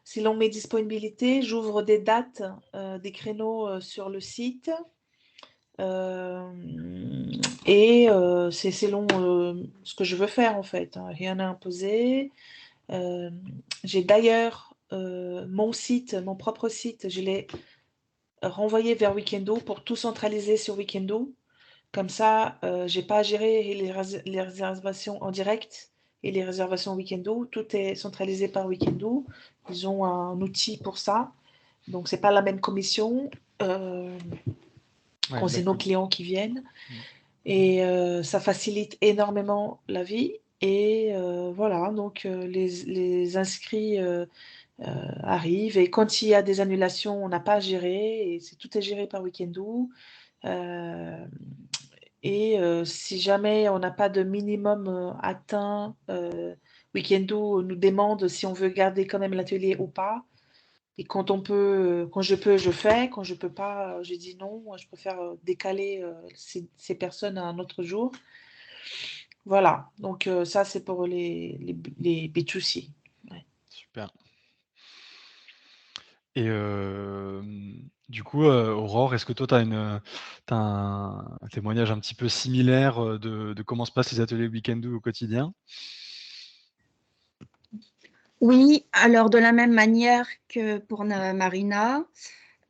selon mes disponibilités, j'ouvre des dates, des créneaux sur le site. Et c'est selon ce que je veux faire en fait, hein, rien à imposer. J'ai d'ailleurs mon propre site, je l'ai renvoyé vers Weekendoo pour tout centraliser sur Weekendoo. Comme ça, j'ai pas à gérer les réservations en direct et les réservations Weekendoo. Tout est centralisé par Weekendoo. Ils ont un outil pour ça. Donc, c'est pas la même commission quand c'est nos clients qui viennent. Et ça facilite énormément la vie. Et voilà, donc les inscrits arrivent. Et quand il y a des annulations, on n'a pas à gérer. Et tout est géré par Weekendoo. Et si jamais on n'a pas de minimum atteint, Weekendoo nous demande si on veut garder quand même l'atelier ou pas. Et quand je peux, je fais. Quand je peux pas, je dis non. Moi, je préfère décaler ces personnes à un autre jour. Voilà. Donc ça, c'est pour les B2C. Ouais. Super. Et du coup, Aurore, est-ce que toi, tu as un témoignage un petit peu similaire de comment se passent les ateliers Weekendoo au quotidien? Oui, alors de la même manière que pour Marina,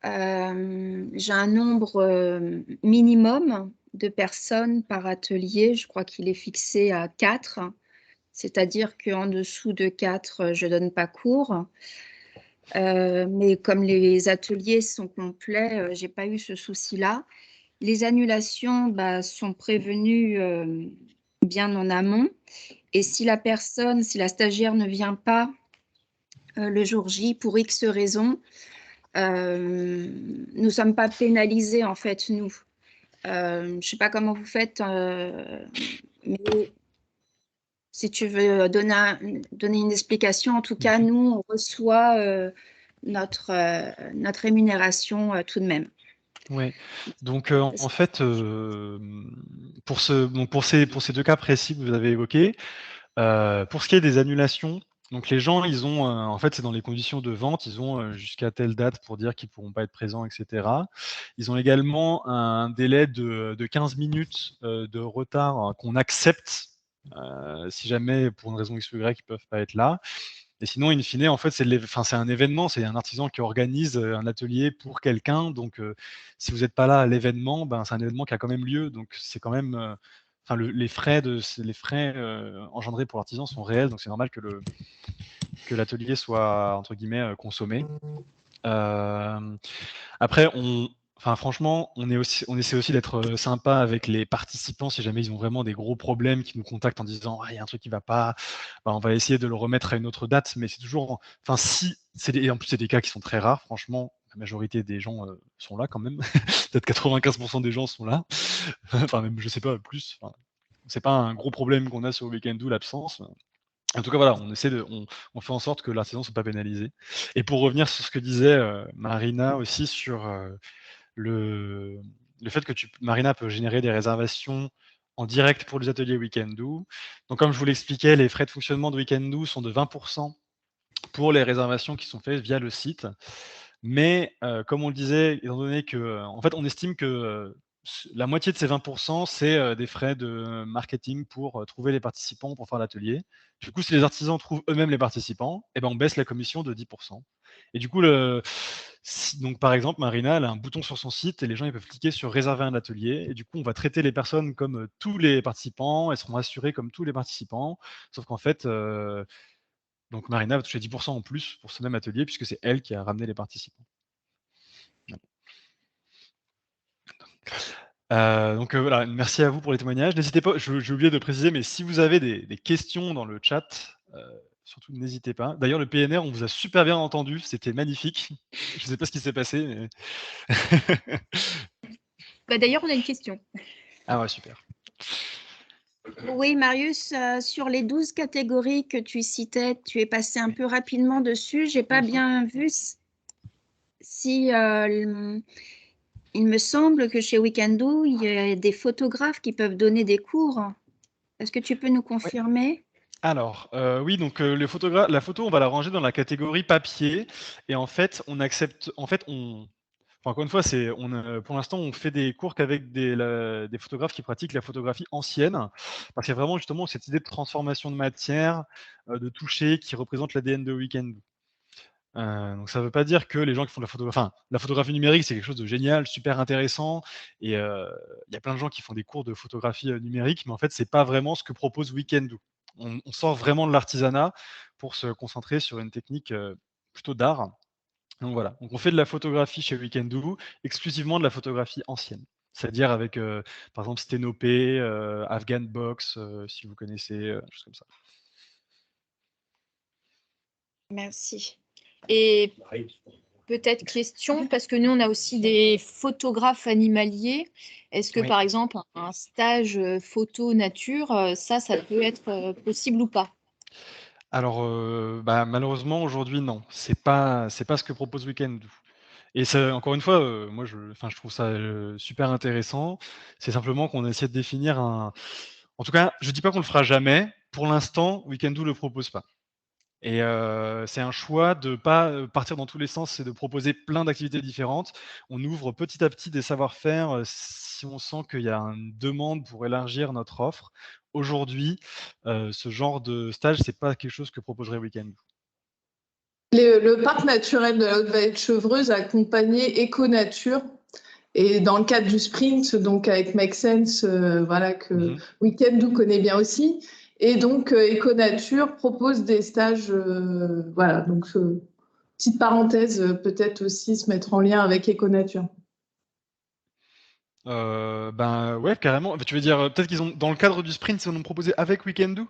j'ai un nombre minimum de personnes par atelier. Je crois qu'il est fixé à 4, c'est-à-dire qu'en dessous de 4, je ne donne pas cours. Mais comme les ateliers sont complets, je n'ai pas eu ce souci-là. les annulations sont prévenues bien en amont. Et si si la stagiaire ne vient pas le jour J pour X raisons, nous ne sommes pas pénalisés en fait, nous. Je ne sais pas comment vous faites, mais si tu veux donner une explication, en tout cas, nous, on reçoit notre rémunération tout de même. Oui, donc en fait, pour ces 2 cas précis que vous avez évoqués, pour ce qui est des annulations, donc les gens, ils ont, en fait, c'est dans les conditions de vente, ils ont jusqu'à telle date pour dire qu'ils ne pourront pas être présents, etc. Ils ont également un délai de 15 minutes de retard qu'on accepte si jamais, pour une raison X ou Y, ils ne peuvent pas être là. Et sinon, in fine, en fait, c'est un événement, c'est un artisan qui organise un atelier pour quelqu'un. Donc, si vous n'êtes pas là à l'événement, c'est un événement qui a quand même lieu. Donc, c'est quand même, les frais engendrés pour l'artisan sont réels. Donc, c'est normal que l'atelier soit entre guillemets consommé. Après, franchement, on essaie aussi d'être sympa avec les participants. Si jamais ils ont vraiment des gros problèmes, qui nous contactent en disant il y a un truc qui va pas, on va essayer de le remettre à une autre date. Mais c'est toujours, si et en plus c'est des cas qui sont très rares. Franchement, la majorité des gens sont là quand même. Peut-être 95% des gens sont là. Enfin même je sais pas plus. C'est pas un gros problème qu'on a sur le Weekendoo, l'absence. En tout cas, voilà, on fait en sorte que l'artisan ne soit pas pénalisé. Et pour revenir sur ce que disait Marina aussi sur le fait que Marina peut générer des réservations en direct pour les ateliers Weekendoo. Donc, comme je vous l'expliquais, les frais de fonctionnement de Weekendoo sont de 20% pour les réservations qui sont faites via le site. Mais comme on le disait, étant donné que, en fait, on estime que la moitié de ces 20%, c'est des frais de marketing pour trouver les participants pour faire l'atelier. Du coup, si les artisans trouvent eux-mêmes les participants, on baisse la commission de 10%. Et du coup, donc par exemple, Marina, elle a un bouton sur son site et les gens ils peuvent cliquer sur réserver un atelier. Et du coup, on va traiter les personnes comme tous les participants, elles seront assurées comme tous les participants. Sauf qu'en fait, donc Marina va toucher 10% en plus pour ce même atelier puisque c'est elle qui a ramené les participants. Donc voilà, merci à vous pour les témoignages. N'hésitez pas, j'ai oublié de préciser, mais si vous avez des questions dans le chat, surtout n'hésitez pas. D'ailleurs, le PNR, on vous a super bien entendu, c'était magnifique. Je ne sais pas ce qui s'est passé, mais... D'ailleurs, on a une question. Ah ouais, super. Oui, Marius, sur les 12 catégories que tu citais, tu es passé un peu rapidement dessus. Je n'ai pas bien vu si... il me semble que chez Weekendoo, il y a des photographes qui peuvent donner des cours. Est-ce que tu peux nous confirmer? Alors, oui, donc la photo, on va la ranger dans la catégorie papier. Et en fait, on accepte... encore une fois, pour l'instant, on fait des cours qu'avec des photographes qui pratiquent la photographie ancienne, parce qu'il y a vraiment justement cette idée de transformation de matière, de toucher, qui représente l'ADN de Weekendoo. Donc ça ne veut pas dire que les gens qui font la photographie numérique, c'est quelque chose de génial, super intéressant, et il y a plein de gens qui font des cours de photographie numérique, mais en fait, c'est pas vraiment ce que propose Weekendoo. On sort vraiment de l'artisanat pour se concentrer sur une technique plutôt d'art. Donc voilà, donc on fait de la photographie chez Weekendoo, exclusivement de la photographie ancienne. C'est-à-dire avec, par exemple, Stenopé, Afghan Box, si vous connaissez, des choses comme ça. Merci. Et peut-être question, parce que nous, on a aussi des photographes animaliers. Est-ce que, Oui. par exemple, un stage photo nature, ça peut être possible ou pas? Alors, malheureusement, aujourd'hui, non. C'est pas ce que propose Weekendoo. Et encore une fois, moi, je trouve ça super intéressant. C'est simplement qu'on essaie de définir en tout cas, je dis pas qu'on le fera jamais. Pour l'instant, Weekendoo le propose pas. Et c'est un choix de pas partir dans tous les sens et de proposer plein d'activités différentes. On ouvre petit à petit des savoir-faire si on sent qu'il y a une demande pour élargir notre offre. Aujourd'hui, ce genre de stage, c'est pas quelque chose que proposerait Weekendoo. Le parc naturel de la Haute-Vallée-de-Chevreuse a accompagné Eco-Nature. Et dans le cadre du sprint, donc avec Make Sense, que Weekendoo connaît bien aussi. Et donc, Eco-Nature propose des stages, donc petite parenthèse, peut-être aussi se mettre en lien avec Eco-Nature. Ben ouais, carrément. Tu veux dire, peut-être qu'ils ont, dans le cadre du sprint, ils en ont proposé avec Weekendoo?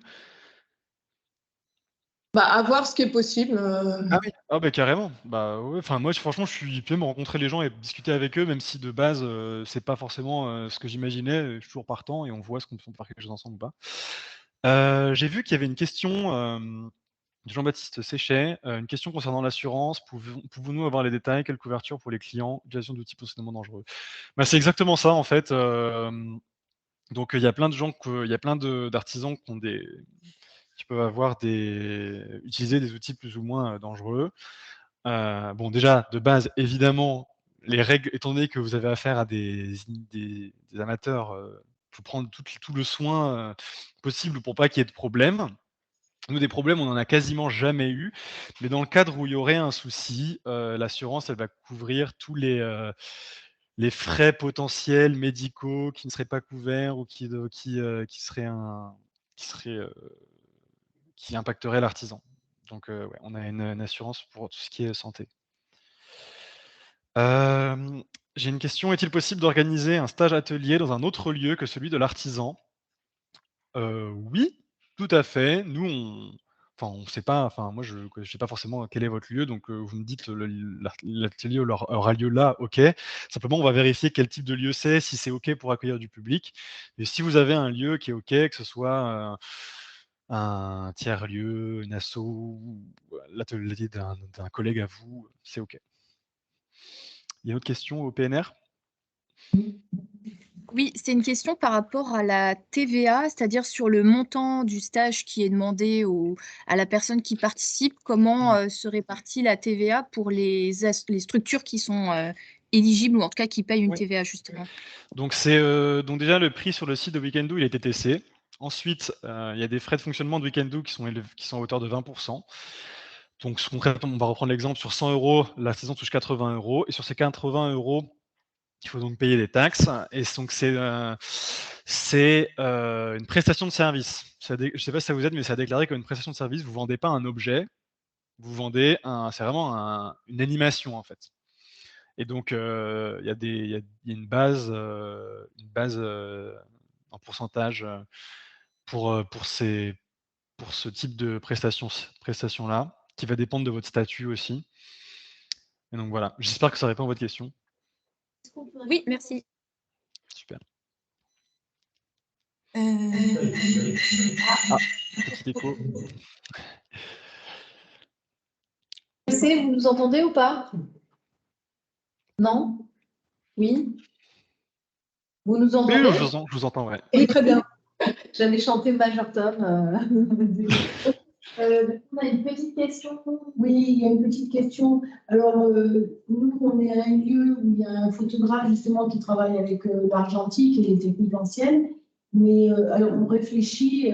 Bah, à voir ce qui est possible. Ah oui, ah bah carrément. Bah ouais, enfin moi franchement je suis même rencontrer les gens et discuter avec eux, même si de base c'est pas forcément ce que j'imaginais, je suis toujours partant et on voit ce qu'on peut faire quelque chose ensemble ou pas. J'ai vu qu'il y avait une question de Jean-Baptiste Séchet, une question concernant l'assurance. Pouvons-nous avoir les détails? Quelle couverture pour les clients? Utilisation d'outils potentiellement dangereux. Bah, c'est exactement ça en fait. Donc il y a plein de gens, il y a plein d'artisans qui peuvent avoir utiliser des outils plus ou moins dangereux. Bon, déjà, de base, évidemment, les règles, étant donné que vous avez affaire à des amateurs, il faut prendre tout le soin possible pour pas qu'il y ait de problème. Nous, des problèmes, on en a quasiment jamais eu, mais dans le cadre où il y aurait un souci, l'assurance, elle va couvrir tous les frais potentiels médicaux qui ne seraient pas couverts ou qui impacteraient l'artisan. Donc, ouais, on a une assurance pour tout ce qui est santé. J'ai une question. Est-il possible d'organiser un stage atelier dans un autre lieu que celui de l'artisan? Oui, tout à fait. Nous, on sait pas, enfin, moi, je ne sais pas forcément quel est votre lieu, donc vous me dites l'atelier aura lieu là, OK. Simplement, on va vérifier quel type de lieu c'est, si c'est OK pour accueillir du public. Et si vous avez un lieu qui est OK, que ce soit un tiers-lieu, une asso, ou l'atelier d'un collègue à vous, c'est OK. Il y a une autre question au PNR? Oui, c'est une question par rapport à la TVA, c'est-à-dire sur le montant du stage qui est demandé à la personne qui participe, comment se répartit la TVA pour les structures qui sont éligibles ou en tout cas qui payent une Oui. TVA justement. Donc, donc déjà, le prix sur le site de Weekendoo, il est TTC. Ensuite, il y a des frais de fonctionnement de Weekendoo qui sont à hauteur de 20%. Donc, concrètement, on va reprendre l'exemple, sur 100 €, la saison touche 80 €. Et sur ces 80 €, il faut donc payer des taxes. Et donc, c'est une prestation de service. Je ne sais pas si ça vous aide, mais c'est à déclarer comme une prestation de service. Vous ne vendez pas un objet, vous vendez c'est vraiment une animation, en fait. Et donc, il y a une base, un pourcentage pour ce type de prestation-là, qui va dépendre de votre statut aussi. Et donc voilà, j'espère que ça répond à votre question. Oui, merci. Super. Petit écho. Vous nous entendez ou pas? Non? Oui? Vous nous entendez? Oui, je vous entends, ouais. Oui, très bien. J'allais chanter Major Tom. On a une petite question. Oui, il y a une petite question. Alors, nous, on est à un lieu où il y a un photographe justement qui travaille avec l'argentique et les techniques anciennes. Mais alors, on réfléchit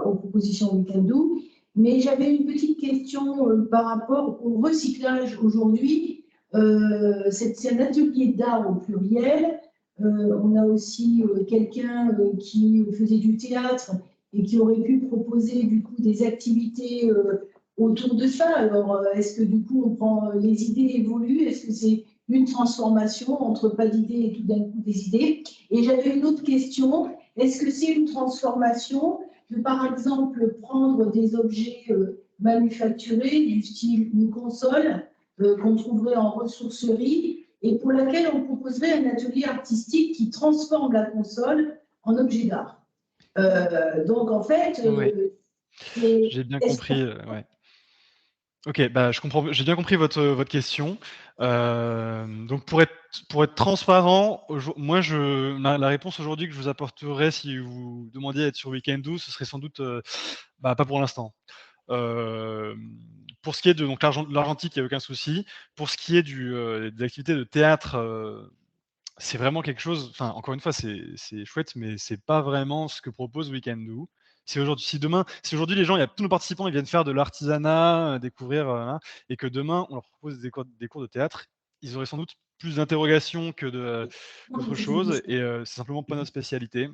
aux propositions Weekendoo. Mais j'avais une petite question par rapport au recyclage aujourd'hui. C'est un atelier d'art au pluriel. On a aussi quelqu'un qui faisait du théâtre et qui aurait pu proposer du coup des activités autour de ça. Alors, est-ce que du coup, on prend les idées évoluent? Est-ce que c'est une transformation entre pas d'idées et tout d'un coup des idées? Et j'avais une autre question. Est-ce que c'est une transformation de, par exemple, prendre des objets manufacturés du style une console qu'on trouverait en ressourcerie et pour laquelle on proposerait un atelier artistique qui transforme la console en objet d'art? Donc, en fait, j'ai bien compris. Ouais. Ok, bah, je comprends. J'ai bien compris votre question. Donc, pour être transparent, moi, la réponse aujourd'hui que je vous apporterai si vous demandiez à être sur Weekendoo, ce serait sans doute pas pour l'instant. Pour ce qui est de l'argentique, il n'y a aucun souci. Pour ce qui est des activités de théâtre, c'est vraiment quelque chose. Enfin, encore une fois, c'est chouette, mais c'est pas vraiment ce que propose Weekendoo. Si aujourd'hui les gens, il y a tous nos participants, ils viennent faire de l'artisanat, découvrir, et que demain on leur propose des cours de théâtre, ils auraient sans doute plus d'interrogations qu'autre chose, et c'est simplement pas notre spécialité.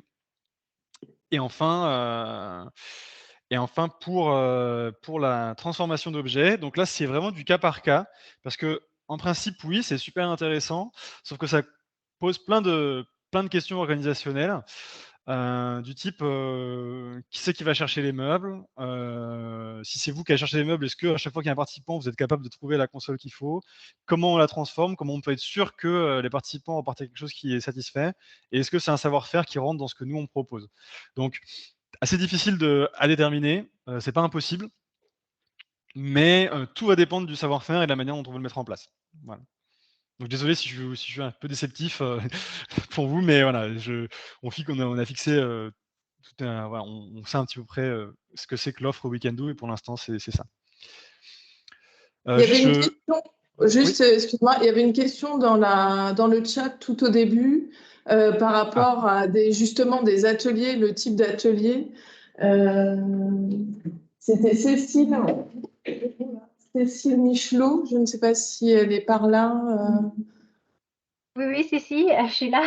Et enfin, pour la transformation d'objets, donc là c'est vraiment du cas par cas, parce que en principe oui, c'est super intéressant, sauf que ça pose plein de plein de questions organisationnelles. Du type qui c'est qui va chercher les meubles, si c'est vous qui allez chercher les meubles, est-ce qu'à chaque fois qu'il y a un participant, vous êtes capable de trouver la console qu'il faut, comment on la transforme, comment on peut être sûr que les participants repartent avec quelque chose qui est satisfait, et est-ce que c'est un savoir-faire qui rentre dans ce que nous on propose. Donc assez difficile à déterminer, c'est pas impossible, mais tout va dépendre du savoir-faire et de la manière dont on veut le mettre en place. Voilà. Donc désolé si je suis un peu déceptif pour vous, mais voilà, on a fixé voilà, on sait un petit peu près ce que c'est que l'offre Weekendoo, et pour l'instant, c'est ça. Il y avait une question, juste, oui. excuse-moi, il y avait une question dans le chat tout au début par rapport à justement des ateliers, le type d'atelier. C'était Cécile Michelot, je ne sais pas si elle est par là. Oui, Cécile, je suis là.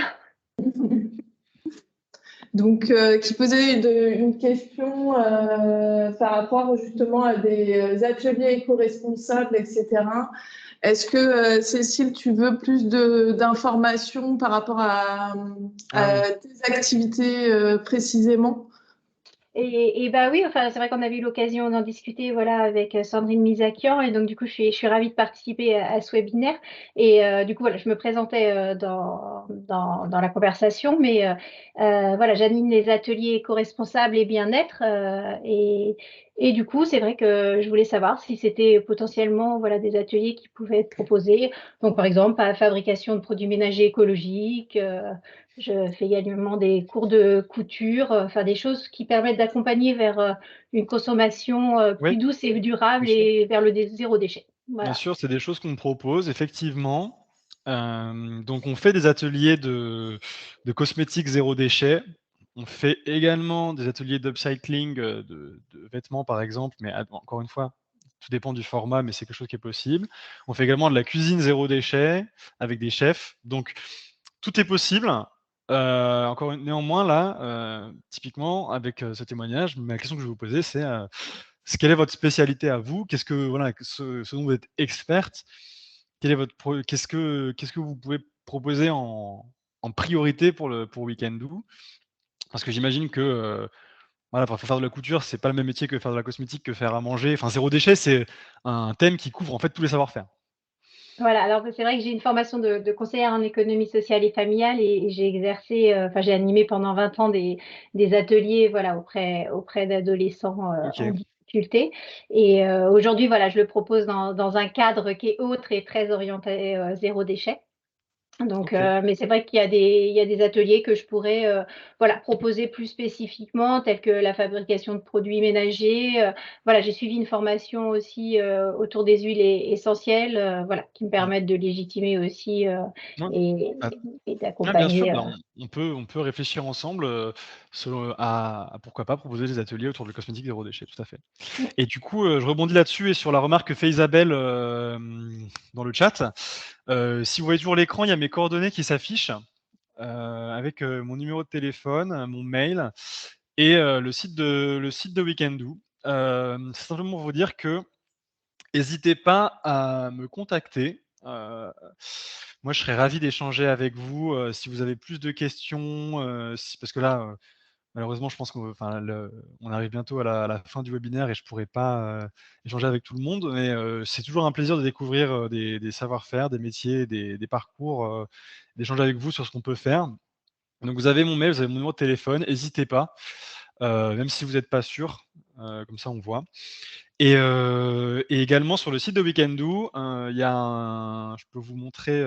Donc, qui posait une question par rapport justement à des ateliers éco-responsables, etc. Est-ce que, Cécile, tu veux plus d'informations par rapport à tes activités précisément? Et bah oui, enfin, c'est vrai qu'on a eu l'occasion d'en discuter voilà, avec Sandrine Misakian, et donc du coup, je suis ravie de participer à ce webinaire. Et du coup, voilà, je me présentais dans la conversation, mais voilà, j'anime les ateliers éco-responsables et bien-être. Et du coup, c'est vrai que je voulais savoir si c'était potentiellement voilà, des ateliers qui pouvaient être proposés. Donc, par exemple, la fabrication de produits ménagers écologiques. Je fais également des cours de couture, enfin des choses qui permettent d'accompagner vers une consommation plus douce et durable et vers le zéro déchet. Voilà. Bien sûr, c'est des choses qu'on propose, effectivement. Donc, on fait des ateliers de cosmétiques zéro déchet. On fait également des ateliers d'upcycling de vêtements, par exemple, mais encore une fois, tout dépend du format, mais c'est quelque chose qui est possible. On fait également de la cuisine zéro déchet avec des chefs. Donc, tout est possible. Néanmoins, là, typiquement, avec ce témoignage, la question que je vais vous poser, c'est quelle est votre spécialité à vous? Qu'est-ce que voilà, ce dont vous êtes experte? Qu'est-ce que vous pouvez proposer en priorité pour Weekendoo? Parce que j'imagine que voilà, pour faire de la couture, c'est pas le même métier que faire de la cosmétique, que faire à manger. Enfin, zéro déchet, c'est un thème qui couvre en fait tous les savoir-faire. Voilà, alors c'est vrai que j'ai une formation de conseillère en économie sociale et familiale, et j'ai exercé, enfin j'ai animé pendant 20 ans des ateliers voilà, auprès d'adolescents en OK. difficulté. Et aujourd'hui, voilà, je le propose dans un cadre qui est autre et très orienté zéro déchet. Donc, OK. mais c'est vrai qu'il y a des ateliers que je pourrais voilà, proposer plus spécifiquement, tels que la fabrication de produits ménagers. Voilà, j'ai suivi une formation aussi autour des huiles essentielles, voilà, qui me permettent de légitimer aussi Ouais. et, Ah, et bien sûr, d'accompagner. bah, on peut réfléchir ensemble à pourquoi pas proposer des ateliers autour du cosmétique zéro déchet, tout à fait. Et du coup, je rebondis là-dessus et sur la remarque que fait Isabelle dans le chat. Si vous voyez toujours l'écran, il y a mes coordonnées qui s'affichent avec mon numéro de téléphone, mon mail et le site de Weekendoo. C'est simplement pour vous dire que n'hésitez pas à me contacter. Moi, je serais ravi d'échanger avec vous si vous avez plus de questions, parce que là, malheureusement, je pense qu'on arrive bientôt à la fin du webinaire et je ne pourrai pas échanger avec tout le monde, mais c'est toujours un plaisir de découvrir des savoir-faire, des métiers, des parcours, d'échanger avec vous sur ce qu'on peut faire. Donc vous avez mon mail, vous avez mon numéro de téléphone, n'hésitez pas, même si vous n'êtes pas sûr, comme ça on voit. Et également sur le site de Weekendoo, il y a je peux vous montrer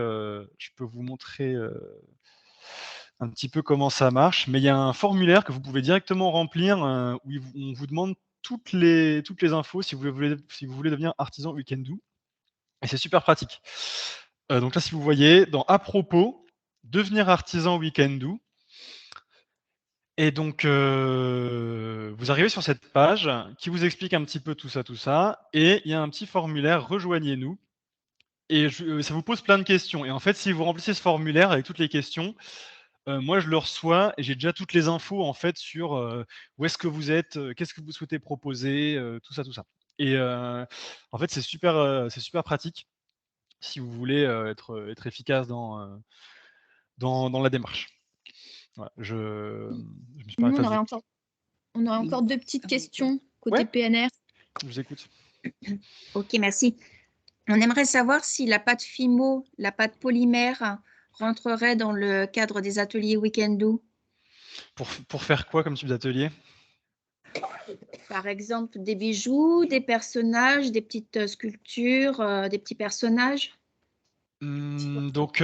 un petit peu comment ça marche, mais il y a un formulaire que vous pouvez directement remplir, où on vous demande toutes les infos si vous voulez devenir artisan Weekendoo, et c'est super pratique. Donc là, si vous voyez, dans à propos, devenir artisan Weekendoo, et donc vous arrivez sur cette page qui vous explique un petit peu tout ça, et il y a un petit formulaire rejoignez-nous, et ça vous pose plein de questions, et en fait, si vous remplissez ce formulaire avec toutes les questions, moi, je le reçois et j'ai déjà toutes les infos en fait sur où est-ce que vous êtes, qu'est-ce que vous souhaitez proposer, tout ça, tout ça. Et en fait, c'est super pratique si vous voulez être efficace dans la démarche. Voilà, je me suis pas Nous, arrêté à on aurait encore 2 petites questions côté Ouais. PNR. je vous écoute. Ok, merci. On aimerait savoir si la pâte Fimo, la pâte polymère rentrerait dans le cadre des ateliers Weekend Do. Pour faire quoi comme type d'atelier? Par exemple, des bijoux, des personnages, des petites sculptures, des petits personnages. Donc,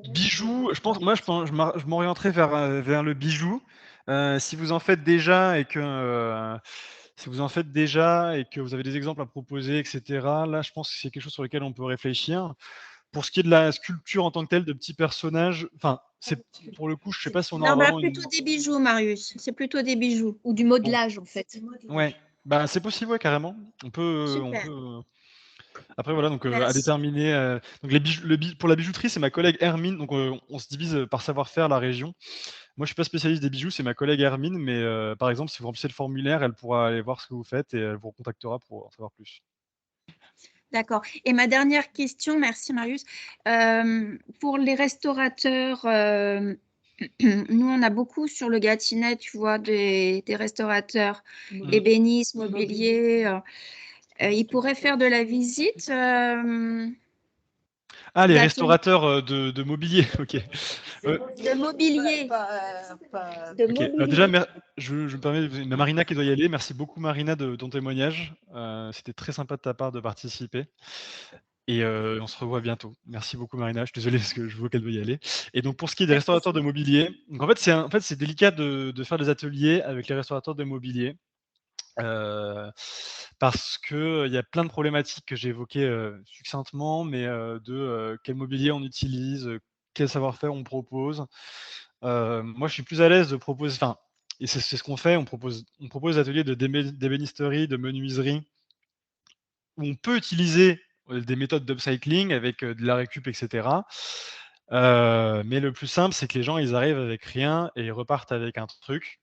bijoux, je m'orienterais vers le bijou. Si vous en faites déjà et que vous avez des exemples à proposer, et cetera, là, je pense que c'est quelque chose sur lequel on peut réfléchir. Pour ce qui est de la sculpture en tant que telle, de petits personnages, enfin, pour le coup, je sais pas si on aura Non, bah, vraiment plutôt des bijoux, Marius. C'est plutôt des bijoux. Ou du modelage, en fait. Ouais, bah, c'est possible, ouais, carrément. On peut, Super. après voilà, donc à Merci. déterminer. Donc pour la bijouterie, c'est ma collègue Hermine. Donc on se divise par savoir-faire la région. Moi, je suis pas spécialiste des bijoux, c'est ma collègue Hermine. Mais par exemple, si vous remplissez le formulaire, elle pourra aller voir ce que vous faites et elle vous recontactera pour en savoir plus. D'accord. Et ma dernière question, merci Marius. Pour les restaurateurs, nous, on a beaucoup sur le Gâtinais, tu vois, des restaurateurs, ébénistes, mobiliers. Ils pourraient faire de la visite. Ah, les d'atelier restaurateurs de mobilier, ok. de mobilier. De Ok. mobilier. Déjà, je me permets, il y a Marina qui doit y aller. Merci beaucoup, Marina, de ton témoignage. C'était très sympa de ta part de participer. Et on se revoit bientôt. Merci beaucoup, Marina. Je suis désolé parce que je vois qu'elle doit y aller. Et donc, pour ce qui est des restaurateurs de mobilier, donc en fait, c'est délicat de faire des ateliers avec les restaurateurs de mobilier. Parce qu'il y a plein de problématiques que j'ai évoquées succinctement, mais quel mobilier on utilise, quel savoir-faire on propose. Moi, je suis plus à l'aise de proposer, enfin, et c'est ce qu'on fait, on propose des ateliers d'ébénisterie, de menuiserie, où on peut utiliser des méthodes d'upcycling avec de la récup, etc. Mais le plus simple, c'est que les gens, ils arrivent avec rien et ils repartent avec un truc.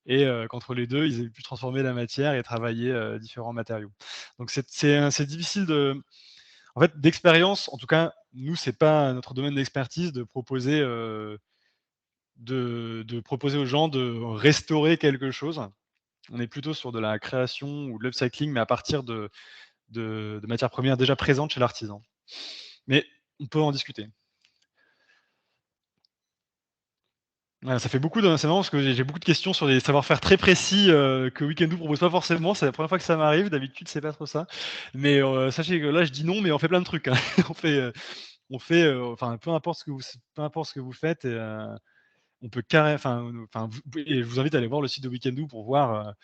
Et qu'entre les deux, ils aient pu transformer la matière et travailler différents matériaux. Donc c'est difficile en fait, d'expérience, en tout cas, nous, c'est pas notre domaine d'expertise de proposer aux gens de restaurer quelque chose. On est plutôt sur de la création ou de l'upcycling, mais à partir de matières premières déjà présentes chez l'artisan. Mais on peut en discuter. Ouais, ça fait beaucoup c'est marrant parce que j'ai beaucoup de questions sur des savoir-faire très précis que Weekend Do propose pas forcément. C'est la première fois que ça m'arrive. D'habitude, c'est pas trop ça. Mais sachez que là, je dis non, mais on fait plein de trucs. Hein. Enfin, peu importe ce que vous faites, on peut carrément. Et je vous invite à aller voir le site de Weekend Do pour voir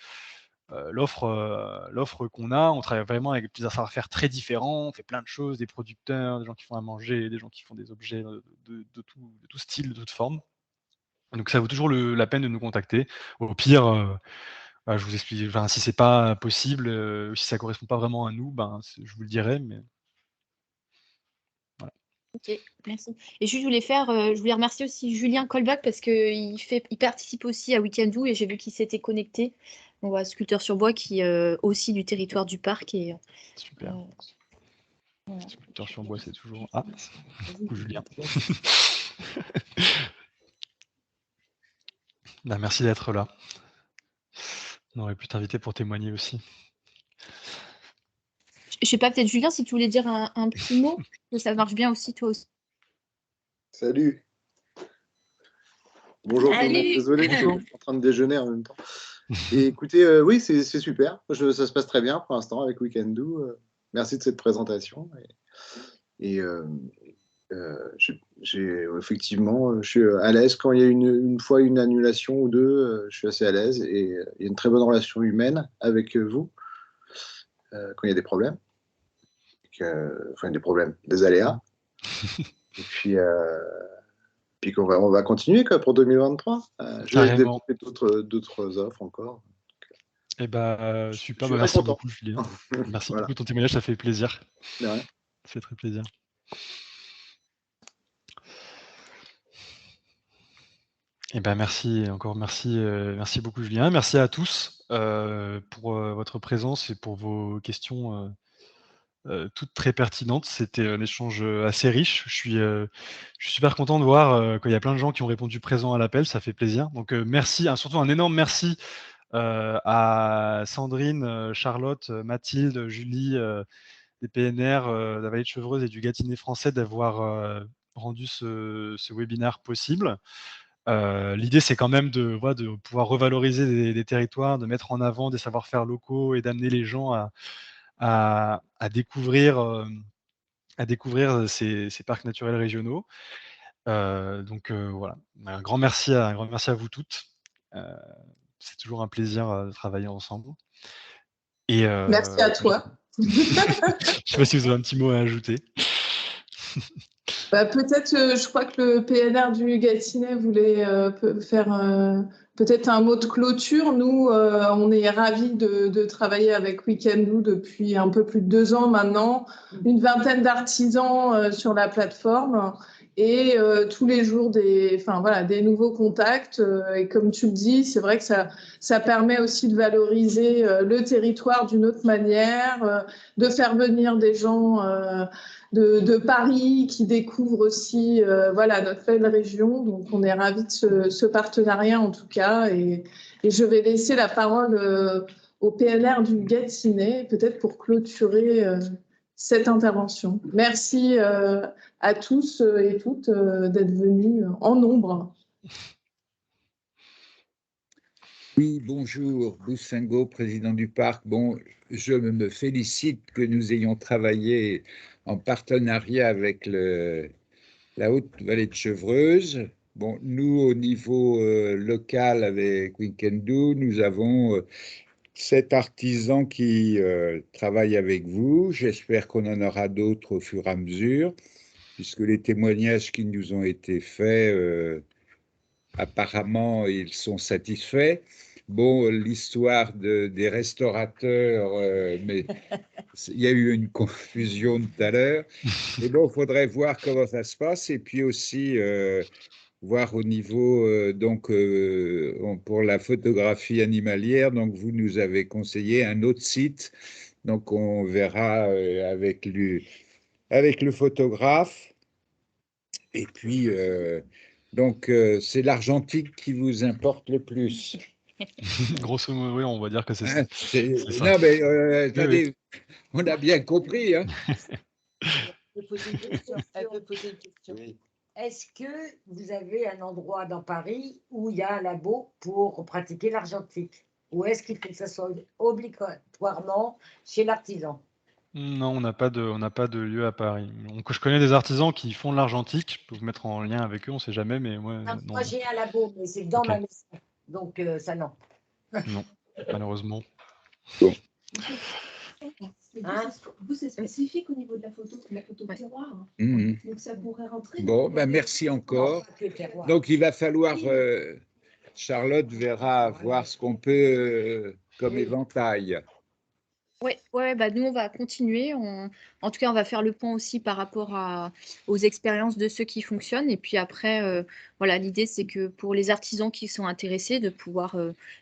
l'offre qu'on a. On travaille vraiment avec plusieurs savoir-faire très différents. On fait plein de choses, des producteurs, des gens qui font à manger, des gens qui font des objets de tout style, de toute forme. Donc ça vaut toujours la peine de nous contacter. Au pire, je vous explique, enfin, si c'est pas possible, si ça correspond pas vraiment à nous, je vous le dirai, mais voilà. Ok, merci. Et juste, je voulais remercier aussi Julien Colbach parce qu'il participe aussi à Weekend Do et j'ai vu qu'il s'était connecté. On voit Sculpteur sur Bois qui est aussi du territoire du parc. Super. Sculpteur sur bois, c'est toujours. Ah, coucou Julien. Merci d'être là. On aurait pu t'inviter pour témoigner aussi. Je sais pas, peut-être Julien, si tu voulais dire un petit mot, que ça marche bien aussi, toi aussi. Salut. Bonjour. Salut. Désolé, je suis en train de déjeuner en même temps. Et écoutez, oui, c'est super. Ça se passe très bien pour l'instant avec Weekend Do. Merci de cette présentation. Effectivement, je suis à l'aise quand il y a une fois une annulation ou deux. Je suis assez à l'aise et il y a une très bonne relation humaine avec vous quand il y a des problèmes. Des aléas. Et puis on va continuer quoi, pour 2023. Je vais développer d'autres offres encore. Super, merci beaucoup Julien. Merci beaucoup de ton témoignage, ça fait plaisir. Ouais. Ça fait très plaisir. Merci beaucoup Julien. Merci à tous pour votre présence et pour vos questions toutes très pertinentes. C'était un échange assez riche. Je suis super content de voir qu'il y a plein de gens qui ont répondu présent à l'appel. Ça fait plaisir. Donc, merci, surtout un énorme merci à Sandrine, Charlotte, Mathilde, Julie, des PNR, de la Vallée de Chevreuse et du Gâtinais français d'avoir rendu ce webinaire possible. L'idée, c'est quand même de pouvoir revaloriser des territoires, de mettre en avant des savoir-faire locaux et d'amener les gens à découvrir ces parcs naturels régionaux. Donc voilà, un grand merci à vous toutes. C'est toujours un plaisir de travailler ensemble. Et Merci à toi. je ne sais pas si vous avez un petit mot à ajouter. Peut-être, je crois que le PNR du Gâtinais voulait faire peut-être un mot de clôture. Nous, on est ravis de travailler avec Weekendoo depuis un peu plus de 2 ans maintenant, une vingtaine d'artisans sur la plateforme et tous les jours des nouveaux contacts. Et comme tu le dis, c'est vrai que ça permet aussi de valoriser le territoire d'une autre manière, de faire venir des gens de Paris qui découvrent aussi notre belle région. Donc, on est ravis de ce partenariat en tout cas. Et je vais laisser la parole au PNR du Gâtinais, peut-être pour clôturer cette intervention. Merci à tous et toutes d'être venus en nombre. Oui, bonjour, Boussingo, président du parc. Bon, je me félicite que nous ayons travaillé en partenariat avec la Haute-Vallée de Chevreuse. Bon, nous, au niveau local, avec Weekendoo, nous avons 7 artisans qui travaillent avec vous. J'espère qu'on en aura d'autres au fur et à mesure, puisque les témoignages qui nous ont été faits, apparemment, ils sont satisfaits. Bon, l'histoire des restaurateurs, mais il y a eu une confusion tout à l'heure. Et bon, il faudrait voir comment ça se passe et puis aussi voir au niveau, pour la photographie animalière. Donc, vous nous avez conseillé un autre site. Donc, on verra avec le photographe. Et puis, c'est l'argentique qui vous importe le plus. Grosso modo, oui, on va dire que c'est ça. Non, mais attendez, on a bien compris. Hein. Elle peut poser une question. Oui. Est-ce que vous avez un endroit dans Paris où il y a un labo pour pratiquer l'argentique? Ou est-ce qu'il faut que ça soit obligatoirement chez l'artisan? Non, on n'a pas de lieu à Paris. Je connais des artisans qui font de l'argentique. Je peux vous mettre en lien avec eux, on ne sait jamais, mais moi, non. Moi, j'ai un labo, mais c'est dans ma maison. Donc, ça, non. Non, malheureusement. Bon. Vous, c'est spécifique au niveau de la photo terroir. Donc, ça pourrait rentrer. Bon, merci encore. Donc, il va falloir, Charlotte verra voir ce qu'on peut comme éventail. Oui, nous, on va continuer. En tout cas, on va faire le point aussi par rapport aux expériences de ceux qui fonctionnent. Et puis après, l'idée, c'est que pour les artisans qui sont intéressés, de pouvoir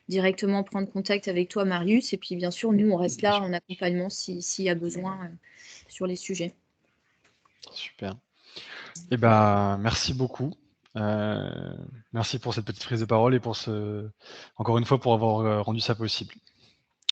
directement prendre contact avec toi, Marius. Et puis, bien sûr, nous, on reste là en accompagnement s'il y a besoin sur les sujets. Super. Eh ben, merci beaucoup. Merci pour cette petite prise de parole et encore une fois, pour avoir rendu ça possible.